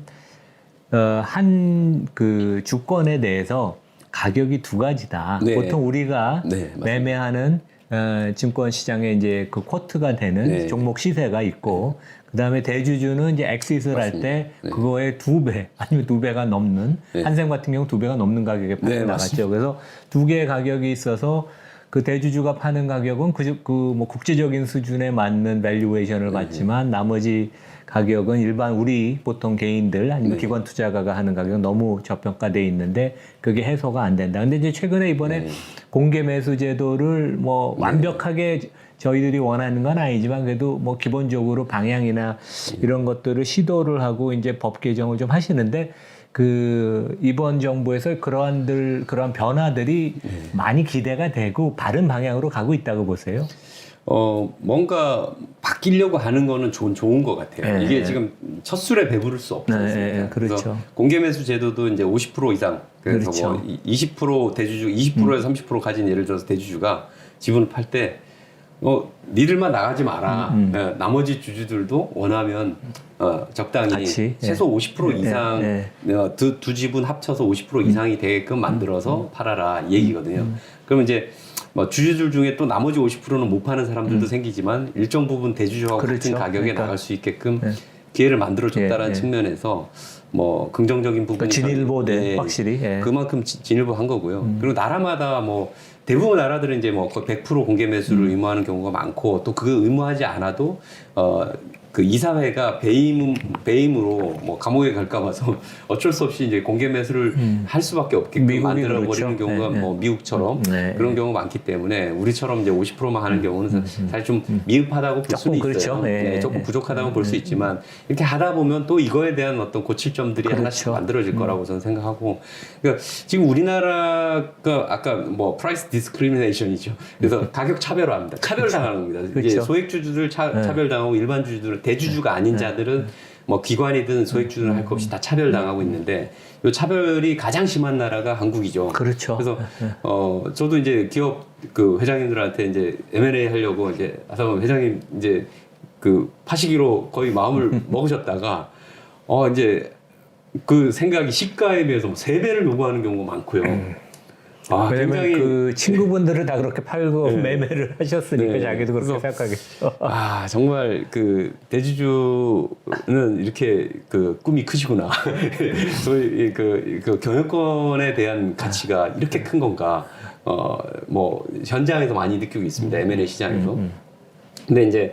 한 그 주권에 대해서 가격이 두 가지다. 보통 우리가 매매하는 증권 시장에 이제 그 쿼트가 되는 종목 시세가 있고, 그 다음에 대주주는 이제 엑시트를 할 때 그거의 2배 아니면 2배가 넘는 한샘 같은 경우 2배가 넘는 가격에 팔려 나갔죠. 그래서 두 개의 가격이 있어서 그 대주주가 파는 가격은 뭐 국제적인 수준에 맞는 밸류에이션을 받지만 나머지 가격은 일반 우리 보통 개인들 아니면 기관 투자가가 하는 가격은 너무 저평가돼 있는데 그게 해소가 안 된다. 근데 이제 최근에 이번에 공개 매수 제도를 뭐 완벽하게 저희들이 원하는 건 아니지만 그래도 뭐 기본적으로 방향이나 이런 것들을 시도를 하고 이제 법 개정을 좀 하시는데 그 이번 정부에서 그러한 변화들이 많이 기대가 되고 바른 방향으로 가고 있다고 보세요? 뭔가 바뀌려고 하는 거는 좋은 것 같아요. 이게 지금 첫 술에 배부를 수 없습니다. 그렇죠. 그래서 공개 매수 제도도 이제 50% 이상, 그래서 그렇죠. 뭐 20% 대주주, 20%에서 30% 가진 예를 들어서 대주주가 지분을 팔 때, 니들만 나가지 마라. 나머지 주주들도 원하면 적당히 같이, 최소 50% 이상 두 지분 합쳐서 50% 이상이 되게끔 만들어서 팔아라 얘기거든요. 그러면 이제 뭐 주주들 중에 또 나머지 50%는 못 파는 사람들도 생기지만 일정 부분 대주주와 같은 가격에 나갈 수 있게끔 기회를 만들어줬다라는 측면에서 뭐 긍정적인 부분이 진일보돼 확실히 그만큼 진일보한 거고요. 그리고 나라마다 뭐 대부분 나라들은 이제 뭐 거의 100% 공개 매수를 의무하는 경우가 많고 또 그거 의무하지 않아도 그 이사회가 배임으로 뭐 감옥에 갈까 봐서 어쩔 수 없이 이제 공개 매수를 할 수밖에 없게끔 만들어 버리는 경우가 뭐 미국처럼 그런 경우가 많기 때문에 우리처럼 이제 50%만 하는 경우는 사실 좀 미흡하다고 볼 수는 있어요. 조금 부족하다고 볼 수 있지만 이렇게 하다 보면 또 이거에 대한 어떤 고칠 점들이 하나씩 만들어질 거라고 저는 생각하고 그러니까 지금 우리나라가 아까 뭐 프라이스 디스크리미네이션이죠. 그래서 가격 차별화합니다. 차별당하는 겁니다. 이제 소액주주들 차별당하고 일반 주주들은 대주주가 아닌 자들은 뭐 기관이든 소액주주는 할 것 없이 다 차별당하고 있는데 이 차별이 가장 심한 나라가 한국이죠. 그렇죠. 그래서 저도 이제 기업 그 회장님들한테 이제 M&A 하려고 이제 회장님 이제 그 파시기로 거의 마음을 먹으셨다가 이제 그 생각이 시가에 비해서 3배를 요구하는 경우가 많고요. 왜냐면 굉장히 그 친구분들은 다 그렇게 팔고 매매를 하셨으니까 자기도 그렇게 생각하겠죠. 정말 그 대주주는 이렇게 그 꿈이 크시구나. 소위 그 경영권에 대한 가치가 이렇게 큰 건가? 뭐 현장에서 많이 느끼고 있습니다. M&A 시장에서. 근데 이제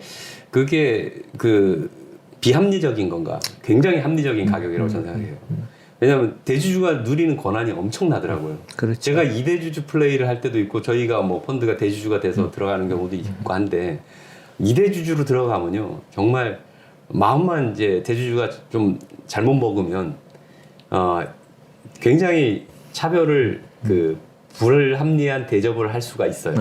그게 그 비합리적인 건가? 굉장히 합리적인 가격이라고 저는 생각해요. 왜냐하면 대주주가 누리는 권한이 엄청나더라고요. 그렇죠. 제가 2대주주 플레이를 할 때도 있고 저희가 뭐 펀드가 대주주가 돼서 들어가는 경우도 있고 한데 2대주주로 들어가면요 정말 마음만 이제 대주주가 좀 잘못 먹으면 굉장히 차별을 그 불합리한 대접을 할 수가 있어요.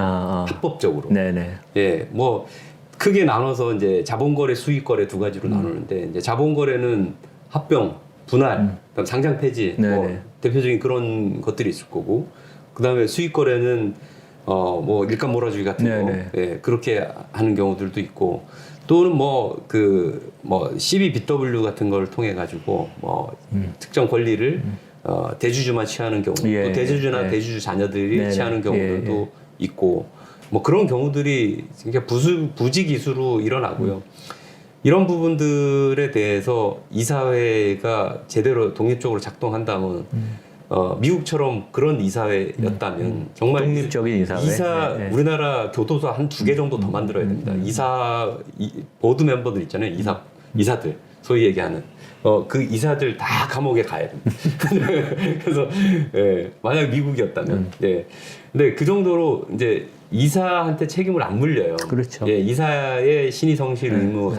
합법적으로. 네네. 예, 뭐 크게 나눠서 이제 자본거래, 수익거래 두 가지로 나누는데 이제 자본거래는 합병 분할, 그다음 상장 폐지, 뭐 대표적인 그런 것들이 있을 거고, 그다음에 수익 거래는 뭐 일감 몰아주기 같은 거, 그렇게 하는 경우들도 있고, 또는 뭐 CBBW 같은 걸 통해 가지고 뭐 특정 권리를 대주주만 취하는 경우, 또 대주주나 대주주 자녀들이 취하는 경우들도 있고, 뭐 그런 경우들이 그러니까 부지 기수로 일어나고요. 이런 부분들에 대해서 이사회가 제대로 독립적으로 작동한다면 미국처럼 그런 이사회였다면 정말 독립적인 이사회. 우리나라 교도소 한 2개 정도 더 만들어야 됩니다. 보드 멤버들 있잖아요. 이사들 소위 얘기하는 그 이사들 다 감옥에 가야 됩니다. 그래서 만약 미국이었다면 근데 그 정도로 이제 이사한테 책임을 안 물려요. 그렇죠. 이사의 신의 성실 의무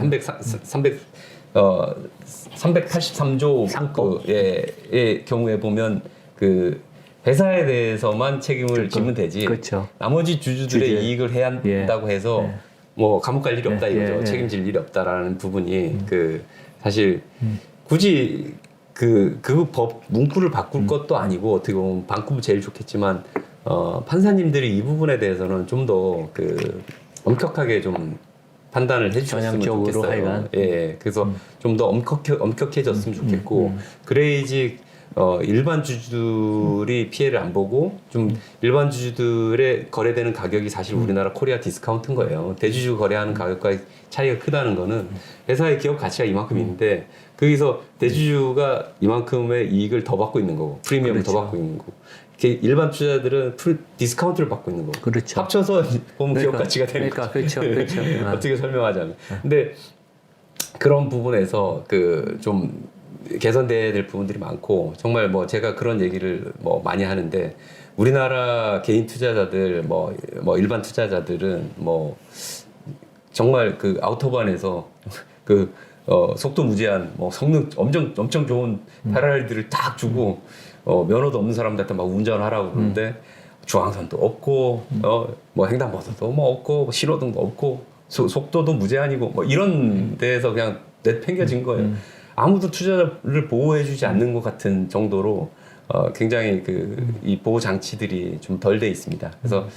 383조 상법의 경우에 보면 그 회사에 대해서만 책임을 지면 되지. 나머지 주주들의 이익을 해야 한다고 해서 뭐 감옥 갈 일이 없다 이거죠. 책임질 일이 없다라는 부분이 그 사실 굳이 그 법 문구를 바꿀 것도 아니고 어떻게 보면 반꾸면 제일 좋겠지만 판사님들이 이 부분에 대해서는 좀 더 그 엄격하게 좀 판단을 해주셨으면 좋겠어요. 그래서 좀 더 엄격해졌으면 좋겠고 그래야지 일반 주주들이 피해를 안 보고 좀 일반 주주들의 거래되는 가격이 사실 우리나라 코리아 디스카운트인 거예요. 대주주 거래하는 가격과 차이가 크다는 거는 회사의 기업 가치가 이만큼 있는데 거기서 대주주가 이만큼의 이익을 더 받고 있는 거고 프리미엄을 더 받고 있는 거고 이렇게 일반 투자자들은 디스카운트를 받고 있는 거고 그렇죠. 합쳐서 보면 기업 그러니까, 가치가 되는 거죠. 그렇죠. 어떻게 설명하자면 근데 그런 부분에서 그 좀 개선돼야 될 부분들이 많고 정말 뭐 제가 그런 얘기를 뭐 많이 하는데 우리나라 개인 투자자들 뭐 일반 투자자들은 뭐 정말 그 아우토반에서 그 속도 무제한 뭐 성능 엄청 좋은 페라리들을 딱 주고 면허도 없는 사람들한테 막 운전하라고 그러는데 중앙선도 없고 뭐 횡단보도도 뭐 없고 뭐 신호등도 없고 속도도 무제한이고 뭐 이런 데에서 그냥 내팽겨진 거예요. 아무도 투자자를 보호해주지 않는 것 같은 정도로 굉장히 이 보호 장치들이 좀 덜 돼 있습니다. 그래서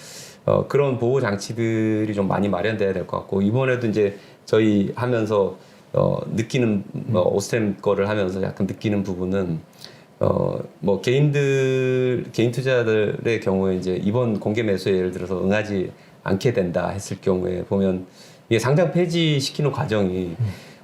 그런 보호 장치들이 좀 많이 마련돼야 될 것 같고 이번에도 이제 저희 하면서 느끼는 오스템 거를 하면서 약간 느끼는 부분은 뭐 개인 투자자들의 경우에 이제 이번 공개 매수에 예를 들어서 응하지 않게 된다 했을 경우에 보면 이게 상장 폐지 시키는 과정이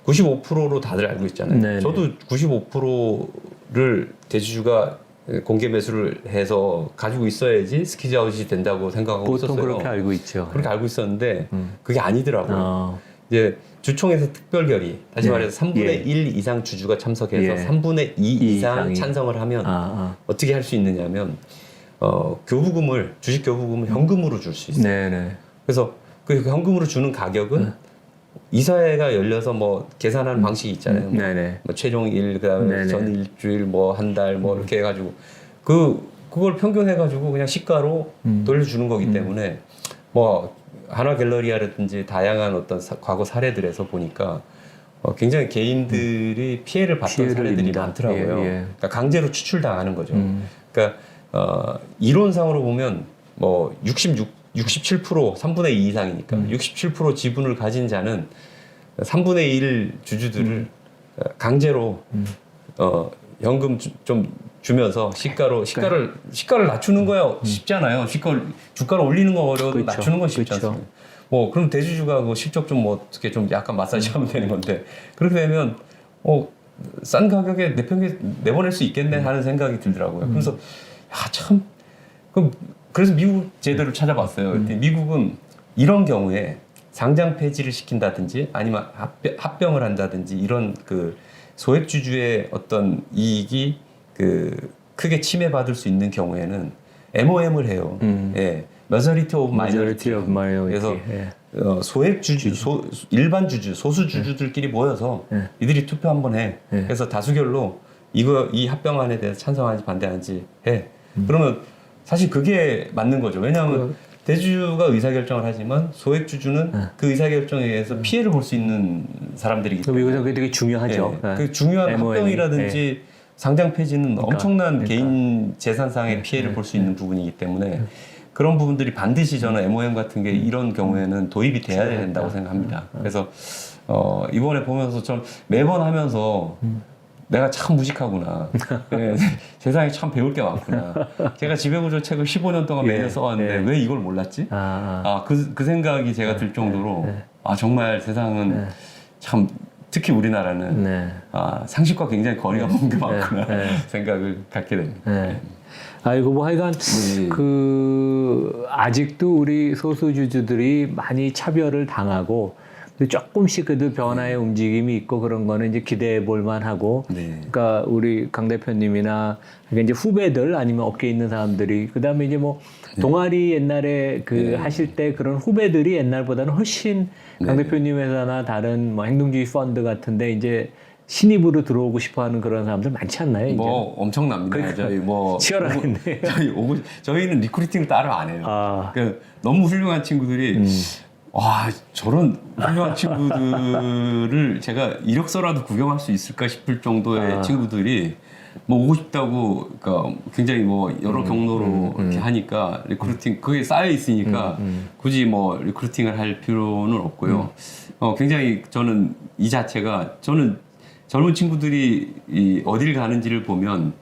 95%로 다들 알고 있잖아요. 네네. 저도 95%를 대주주가 공개 매수를 해서 가지고 있어야지 스퀴즈아웃이 된다고 생각하고 보통 있었어요. 그렇게 알고 있죠. 그렇게 알고 있었는데 그게 아니더라고요. 이제 주총에서 특별결의, 다시 말해서 3분의 1 이상 주주가 참석해서 3분의 2 이상 찬성을 하면 어떻게 할 수 있느냐면 교부금을 주식 교부금을 현금으로 줄 수 있어요. 네네. 그래서 그 현금으로 주는 가격은 이사회가 열려서 뭐 계산하는 방식이 있잖아요. 뭐 최종일 그다음에 전 일주일 뭐 한 달 뭐 이렇게 해가지고 그걸 평균해가지고 그냥 시가로 돌려주는 거기 때문에 뭐 한화 갤러리아라든지 다양한 어떤 과거 사례들에서 보니까 굉장히 개인들이 피해를 봤던 사례들이 많더라고요. 그러니까 강제로 추출당하는 거죠. 그러니까 이론상으로 보면 뭐 67% 3분의 2 이상이니까 67% 지분을 가진 자는 3분의 1 주주들을 강제로 현금 좀 주면서 시가를 낮추는 거야 쉽잖아요. 주가를 올리는 거 어려워도 그렇죠. 낮추는 건 쉽지 않습니다. 뭐 그럼 대주주가 그 실적 좀 뭐 어떻게 좀 약간 마사지하면 되는 건데 그렇게 되면 싼 가격에 내보낼 수 있겠네 하는 생각이 들더라고요. 그래서 참 그래서 미국 제도를 찾아봤어요. 미국은 이런 경우에 상장 폐지를 시킨다든지 아니면 합병을 한다든지 이런 그 소액주주의 어떤 이익이 크게 침해받을 수 있는 경우에는 MOM을 해요. 예. Majority of Minority. 그래서 소액주주, 일반 주주, 소수 주주들끼리 모여서 이들이 투표 한번 해. 그래서 다수결로 이 합병안에 대해서 찬성하는지 반대하는지 해. 그러면 사실 그게 맞는 거죠. 왜냐하면 대주주가 의사결정을 하지만 소액주주는 그 의사결정에 의해서 피해를 볼 수 있는 사람들이기 때문에 미국에서 그게 되게 중요하죠. 그 중요한 합병이라든지 상장 폐지는 엄청난 개인 재산상의 피해를 볼 수 있는 부분이기 때문에 그런 부분들이 반드시 저는 MOM 같은 게 이런 경우에는 도입이 돼야 된다고 생각합니다. 그래서 이번에 보면서 좀 매번 하면서 내가 참 무식하구나. 세상에 참 배울 게 많구나. 제가 지배구조 책을 15년 동안 매년 써왔는데 왜 이걸 몰랐지? 그 생각이 제가 들 정도로 정말 세상은 참 특히 우리나라는 상식과 굉장히 거리가 먼 게 많구나 생각을 갖게 됩니다. 아이고 뭐 하여간 아직도 우리 소수주주들이 많이 차별을 당하고 조금씩 그래도 변화의 움직임이 있고 그런 거는 이제 기대해 볼 만하고 그러니까 우리 강 대표님이나 이제 후배들 아니면 업계에 있는 사람들이 그다음에 이제 뭐 동아리 옛날에 하실 때 그런 후배들이 옛날보다는 훨씬 강 대표님 회사나 다른 뭐 행동주의 펀드 같은데 이제 신입으로 들어오고 싶어하는 그런 사람들 많지 않나요? 이제? 뭐 엄청납니다. 그러니까 저희 뭐 치열하겠네요. 저희는 리크루팅을 따로 안 해요. 그러니까 너무 훌륭한 친구들이 저런 훌륭한 친구들을 제가 이력서라도 구경할 수 있을까 싶을 정도의 친구들이 뭐 오고 싶다고 그러니까 굉장히 뭐 여러 경로로 이렇게 하니까 리크루팅 그게 쌓여 있으니까 굳이 뭐 리크루팅을 할 필요는 없고요. 굉장히 저는 이 자체가 저는 젊은 친구들이 어딜 가는지를 보면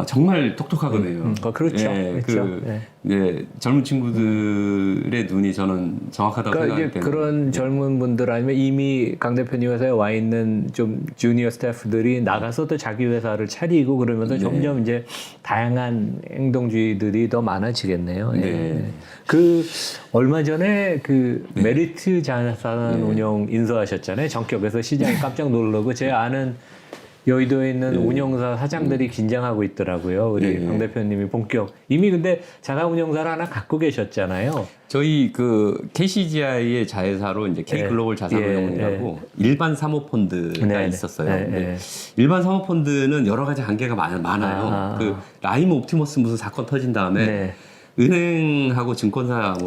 정말 똑똑하거든요. 그렇죠. 예, 그렇죠. 젊은 친구들의 눈이 저는 정확하다고 그러니까 생각하기 이제 때문에. 그런 젊은 분들 아니면 이미 강 대표님 회사에 와 있는 좀 주니어 스태프들이 나가서 또 자기 회사를 차리고 그러면서 점점 이제 다양한 행동주의들이 더 많아지겠네요. 네. 그 얼마 전에 그 메리트 자산 운용 인수하셨잖아요. 전격에서 시장이 깜짝 놀라고 제 아는 여의도에 있는 운영사 사장들이 긴장하고 있더라고요. 우리 강 대표님이 본격 이미 근데 자산운용사를 하나 갖고 계셨잖아요. 저희 그 KCGI의 자회사로 이제 K글로벌 자산운용이라고 일반 사모펀드가 있었어요. 근데 일반 사모펀드는 여러 가지 한계가 많아요. 그 라임 옵티머스 무슨 사건 터진 다음에 은행하고 증권사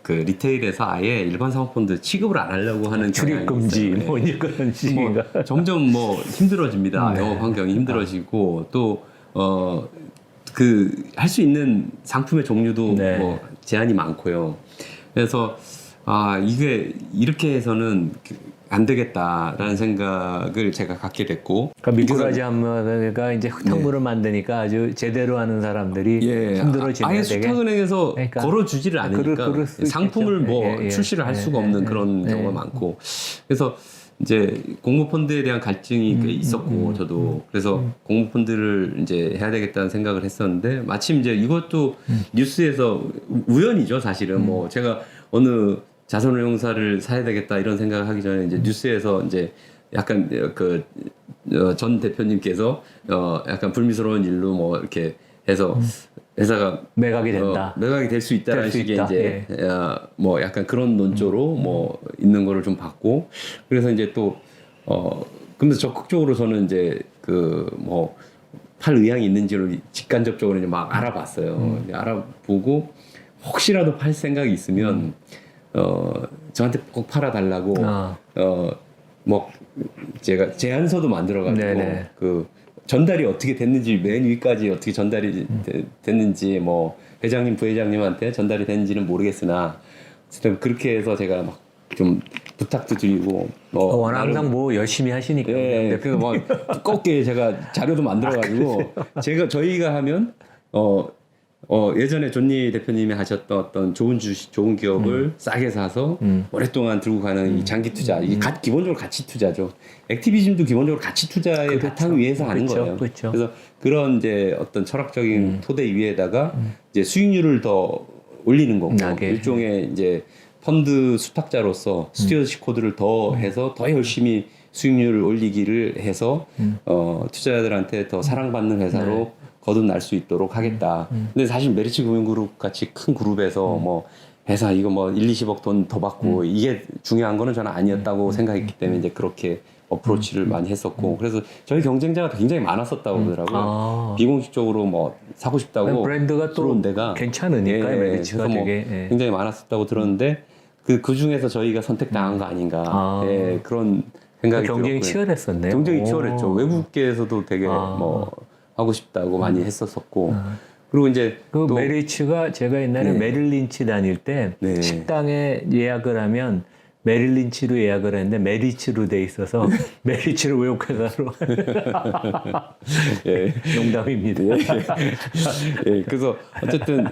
그 리테일에서 아예 일반 사모펀드 취급을 안 하려고 하는 출입 금지 뭐 이런 식인가. 점점 힘들어집니다. 영업 환경이 힘들어지고 또 그 할 수 있는 상품의 종류도 뭐 제한이 많고요. 그래서 이게 이렇게 해서는 안 되겠다라는 생각을 제가 갖게 됐고, 그러니까 미꾸라지 한마가 이제 흙탕물을 만드니까 아주 제대로 하는 사람들이 힘들어지는 아예 수탁은행에서 그러니까 걸어주지를 않으니까 상품을 출시를 할 수가 없는 그런 경우가 많고, 그래서 이제 공모펀드에 대한 갈증이 꽤 있었고 저도 그래서 공모펀드를 이제 해야 되겠다는 생각을 했었는데 마침 이제 이것도 뉴스에서 우연이죠 사실은. 뭐 제가 어느 자산운용사를 사야 되겠다 이런 생각을 하기 전에 이제 뉴스에서 이제 약간 전 대표님께서 약간 불미스러운 일로 뭐 이렇게 해서 회사가 매각이 된다. 매각이 될 수 있다라는 식의 있다. 이제 뭐 약간 그런 논조로 뭐 있는 거를 좀 봤고, 그래서 이제 또 근데 적극적으로 저는 이제 그 뭐 팔 의향이 있는지를 직간접적으로 이제 막 알아봤어요. 알아보고 혹시라도 팔 생각이 있으면 저한테 꼭 팔아달라고 뭐 제가 제안서도 만들어가지고 그 전달이 어떻게 됐는지 맨 위까지 어떻게 전달이 됐는지 뭐 회장님 부회장님한테 전달이 됐는지는 모르겠으나 어쨌든 그렇게 해서 제가 막 좀 부탁도 드리고 워낙 항상 뭐 열심히 하시니까. 그래서 뭐 두껍게 제가 자료도 만들어가지고 저희가 하면 예전에 존니 대표님이 하셨던 어떤 좋은 기업을 싸게 사서 오랫동안 들고 가는 이 장기 투자, 이게 기본적으로 가치 투자죠. 액티비즘도 기본적으로 가치 투자의 바탕 위에서 하는 거예요. 그래서 그런 이제 어떤 철학적인 토대 위에다가 이제 수익률을 더 올리는 거고, 일종의 이제 펀드 수탁자로서 스튜어드십 코드를 더 해서 더 열심히 수익률을 올리기를 해서 투자자들한테 더 사랑받는 회사로 거듭날 수 있도록 하겠다. 근데 사실 메리츠 금융그룹 같이 큰 그룹에서 뭐 회사 이거 뭐 1, 20억 돈 더 받고 이게 중요한 거는 저는 아니었다고 생각했기 때문에 이제 그렇게 어프로치를 많이 했었고, 그래서 저희 경쟁자가 굉장히 많았었다고 그러더라고요. 비공식적으로 뭐 사고 싶다고 브랜드가 또 데가 괜찮으니까 메리츠가 되게 굉장히 많았었다고 들었는데 그 중에서 저희가 선택당한 거 아닌가. 그런 생각이 들었고요. 경쟁이 치열했었네요. 경쟁이 치열했죠. 외국계에서도 되게 뭐 하고 싶다고 많이 했었었고. 그리고 이제 또 메리츠가 제가 옛날에 메릴 린치 다닐 때 식당에 예약을 하면 메릴 린치로 예약을 했는데 메리츠로 돼 있어서 메리츠를 외국회사로 농담입니다. 그래서 어쨌든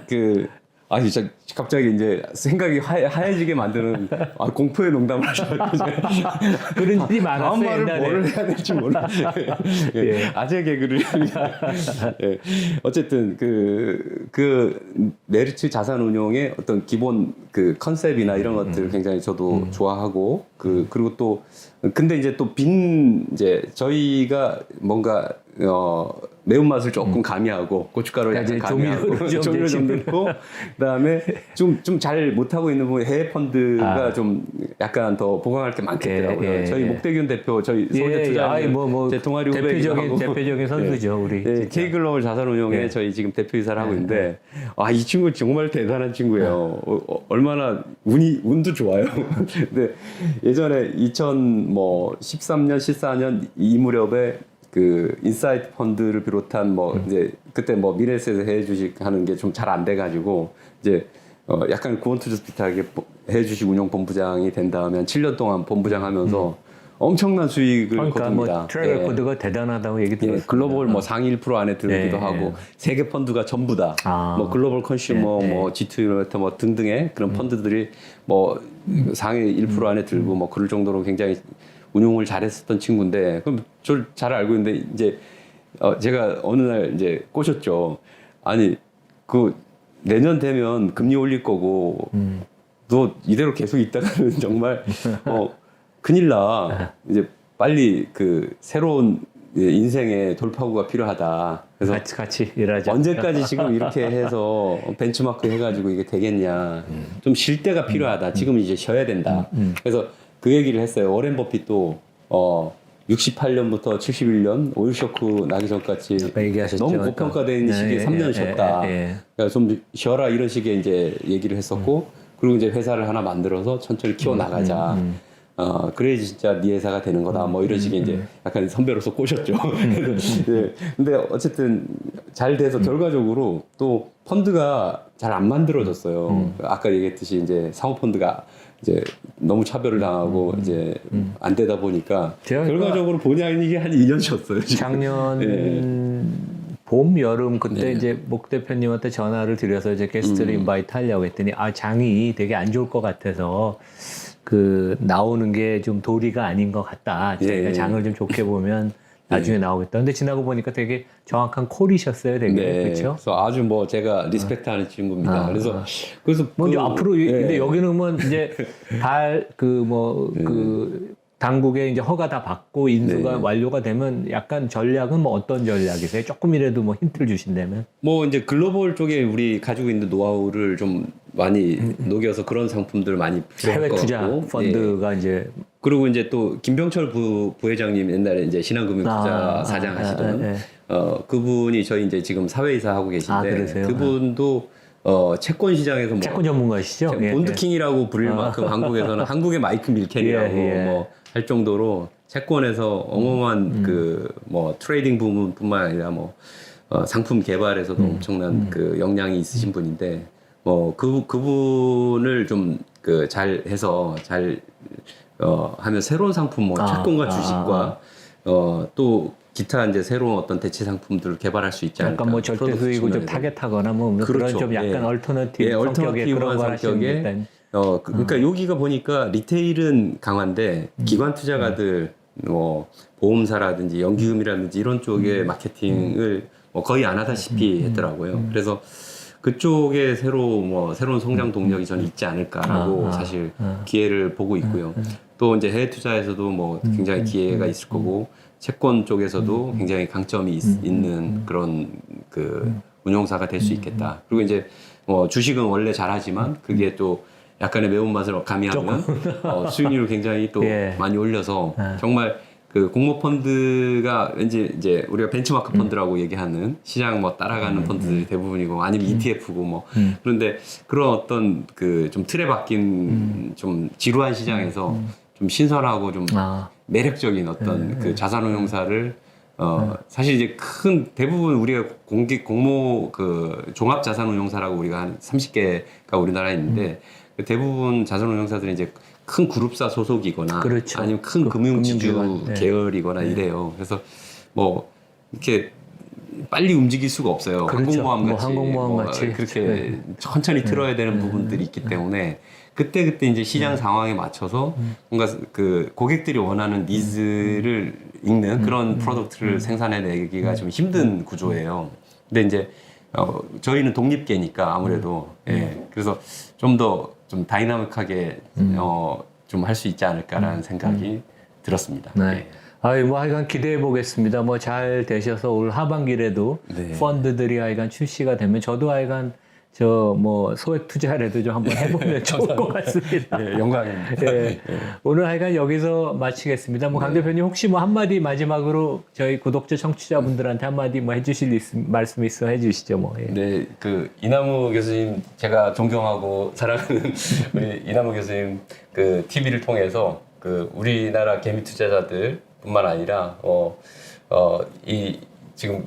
진짜 갑자기 이제 생각이 하얘지게 만드는 공포의 농담을 하셔가지고 그런 일이 많았어요. 다음 말을 뭘 해야 될지 모르겠어요. 아재 개그를 어쨌든 그 메리츠 자산운용의 어떤 기본 그 컨셉이나 이런 것들을 굉장히 저도 좋아하고 그리고 또 근데 이제 또 이제 저희가 뭔가 매운맛을 조금 가미하고 고춧가루를 약간 가미하고 조미료 좀 넣고 그다음에 좀 잘 못하고 있는 부분 해외 펀드가 좀 약간 더 보강할 게 많겠더라고요. 저희 목대균 대표 저희 서울대 투자하는 제 동아리 대표적인 선수죠. 우리 K글로벌 자산운용에 저희 지금 대표이사를 하고 있는데 이 친구 정말 대단한 친구예요. 얼마나 운도 좋아요. 근데 예전에 2013년 14년 이 무렵에 그 인사이트 펀드를 비롯한 뭐 이제 그때 뭐 미래에셋 해외 주식 하는 게 좀 잘 안 돼가지고 이제 약간 구원투자 비슷하게 해외 주식 운용 본부장이 된 다음에 한 7년 동안 본부장 하면서 엄청난 수익을 그러니까 거둡니다. 뭐 트랙 레코드가 대단하다고 얘기 들었어요. 글로벌 뭐 상위 1% 안에 들기도 하고 세계 펀드가 전부 다 뭐 글로벌 컨슈머 뭐 G2 유니버터 뭐 등등의 그런 펀드들이 뭐 상위 1% 안에 들고 뭐 그럴 정도로 굉장히 운용을 잘했었던 친구인데 그럼 저 잘 알고 있는데 이제 제가 어느 날 이제 꼬셨죠. 아니 그 내년 되면 금리 올릴 거고 너 이대로 계속 있다가는 정말 큰일 나. 이제 빨리 그 새로운 인생의 돌파구가 필요하다. 그래서 같이 일하자. 언제까지 지금 이렇게 해서 벤치마크 해가지고 이게 되겠냐. 좀 쉴 때가 필요하다. 지금 이제 쉬어야 된다. 그래서 그 얘기를 했어요. 워렌 버핏도 68년부터 71년 오일 쇼크 나기 전까지 얘기하셨죠. 너무 고평가된 시기에 3년 쉬었다. 그러니까 좀 쉬어라 이런 식의 이제 얘기를 했었고 그리고 이제 회사를 하나 만들어서 천천히 키워 나가자. 그래야지 진짜 네 회사가 되는 거다. 뭐 이런 식의 이제 약간 선배로서 꼬셨죠. 네. 근데 어쨌든 잘 돼서 결과적으로 또 펀드가 잘 안 만들어졌어요. 아까 얘기했듯이 이제 사모펀드가 이제 너무 차별을 당하고 이제 안 되다 보니까 결과적으로 본의 아니게 한 2년 쉬었어요. 지금. 작년 봄, 여름 그때 이제 목 대표님한테 전화를 드려서 이제 게스트를 인바이트 하려고 했더니 장이 되게 안 좋을 것 같아서 그 나오는 게 좀 도리가 아닌 것 같다. 자기가 장을 좀 좋게 보면 나중에 나오겠다. 근데 지나고 보니까 되게 정확한 콜이셨어요, 되게. 그렇죠? 그래서 아주 뭐 제가 리스펙트하는 친구입니다. 그래서 먼저 앞으로 근데 여기는 뭐 이제 그 당국에 이제 허가 다 받고 인수가 완료가 되면 약간 전략은 뭐 어떤 전략이세요? 조금이라도 뭐 힌트를 주신다면? 뭐 이제 글로벌 쪽에 우리 가지고 있는 노하우를 좀 많이 녹여서 그런 상품들을 많이 해외 투자 펀드가 이제 그리고 이제 또 김병철 부회장님 옛날에 이제 신한금융투자 사장 하시던 그분이 저희 이제 지금 사회이사 하고 계신데 그분도 채권 시장에서 뭐 채권 전문가시죠? 본드킹이라고 불릴 만큼 한국에서는 한국의 마이크 밀켄이라고 뭐 할 정도로 채권에서 어마어마한 그 뭐 트레이딩 부문뿐만 아니라 뭐 상품 개발에서도 엄청난 그 역량이 있으신 분인데 뭐 그분을 좀 그 잘 해서 잘 하면 새로운 상품 뭐 채권과 주식과 또 기타 이제 새로운 어떤 대체 상품들을 개발할 수 있지 않을까. 약간 뭐 절대 수익을 좀 타겟하거나 뭐 그런 좀 약간 얼터너티브 성격의 그런 걸 하시는 그러니까 여기가 보니까 리테일은 강한데 기관 투자가들 뭐 보험사라든지 연기금이라든지 이런 쪽의 마케팅을 뭐 거의 안 하다시피 했더라고요. 그래서 그쪽에 새로운 성장 동력이 저는 있지 않을까라고 사실 기회를 보고 있고요. 또 이제 해외 투자에서도 뭐 굉장히 기회가 있을 거고 채권 쪽에서도 굉장히 강점이 있는 그런 그 운용사가 될 수 있겠다. 그리고 이제 주식은 원래 잘하지만 그게 또 약간의 매운맛을 가미하면 수익률을 굉장히 또 많이 올려서 정말 그 공모펀드가 왠지 이제 우리가 벤치마크 펀드라고 얘기하는 시장 뭐 따라가는 펀드들이 대부분이고 아니면 ETF고 뭐 그런데 그런 어떤 그 좀 틀에 박힌 좀 지루한 시장에서 좀 신선하고 좀 매력적인 어떤 그 자산운용사를 사실 이제 큰 대부분 우리가 공모 그 종합 자산운용사라고 우리가 한 30개가 우리나라에 있는데 대부분 자산운용사들이 이제 큰 그룹사 소속이거나 아니면 큰 금융지주 계열이거나 이래요. 그래서 뭐 이렇게 빨리 움직일 수가 없어요. 항공모함 같이 그렇게 천천히 틀어야 되는 부분들이 있기 때문에 그때 이제 시장 상황에 맞춰서 뭔가 그 고객들이 원하는 니즈를 읽는 그런 프로덕트를 생산해내기가 좀 힘든 구조예요. 근데 이제 저희는 독립계니까 아무래도 그래서 좀 더 좀 다이나믹하게 좀 할 수 있지 않을까라는 생각이 들었습니다. 뭐 하여간 기대해 보겠습니다. 뭐 잘 되셔서 올 하반기라도 펀드들이 하여간 출시가 되면 저도 하여간 뭐 소액 투자라도 좀 한번 해보면 좋을 것 같습니다. 영광입니다. 오늘 하여간 여기서 마치겠습니다. 강 대표님 혹시 뭐 한마디 마지막으로 저희 구독자 청취자분들한테 한마디 뭐 해주실 말씀 있어 해주시죠 뭐. 네, 그 이남우 교수님 제가 존경하고 사랑하는 우리 이남우 교수님 그 TV를 통해서 그 우리나라 개미 투자자들뿐만 아니라 이 지금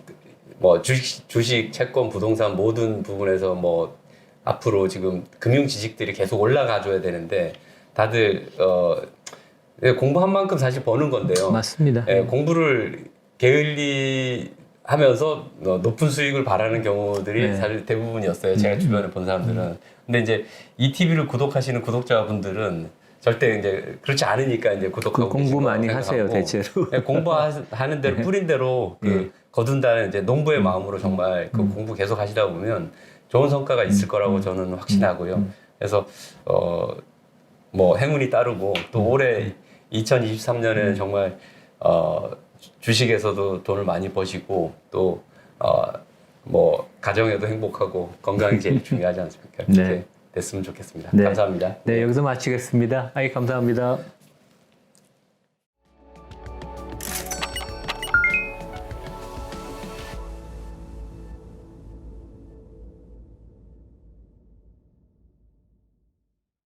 뭐 주식, 채권, 부동산 모든 부분에서 뭐 앞으로 지금 금융 지식들이 계속 올라가줘야 되는데 다들 예, 공부한 만큼 사실 버는 건데요. 맞습니다. 예, 공부를 게을리 하면서 높은 수익을 바라는 경우들이 네. 사실 대부분이었어요. 제가 주변에 본 사람들은. 근데 이제 이 TV를 구독하시는 구독자분들은 절대 이제 그렇지 않으니까 이제 구독하고 공부 계신 많이 거라고 하세요, 생각하고, 대체로. 예, 공부하는 대로 뿌린 대로 거둔다는 이제 농부의 마음으로 정말 그 공부 계속 하시다 보면 좋은 성과가 있을 거라고 저는 확신하고요. 그래서 뭐 행운이 따르고 또 올해 2023년에는 정말 주식에서도 돈을 많이 버시고 또 뭐 가정에도 행복하고 건강이 제일 중요하지 않습니까? 네. 그렇게 됐으면 좋겠습니다. 네. 감사합니다. 네, 여기서 마치겠습니다. 아이, 감사합니다.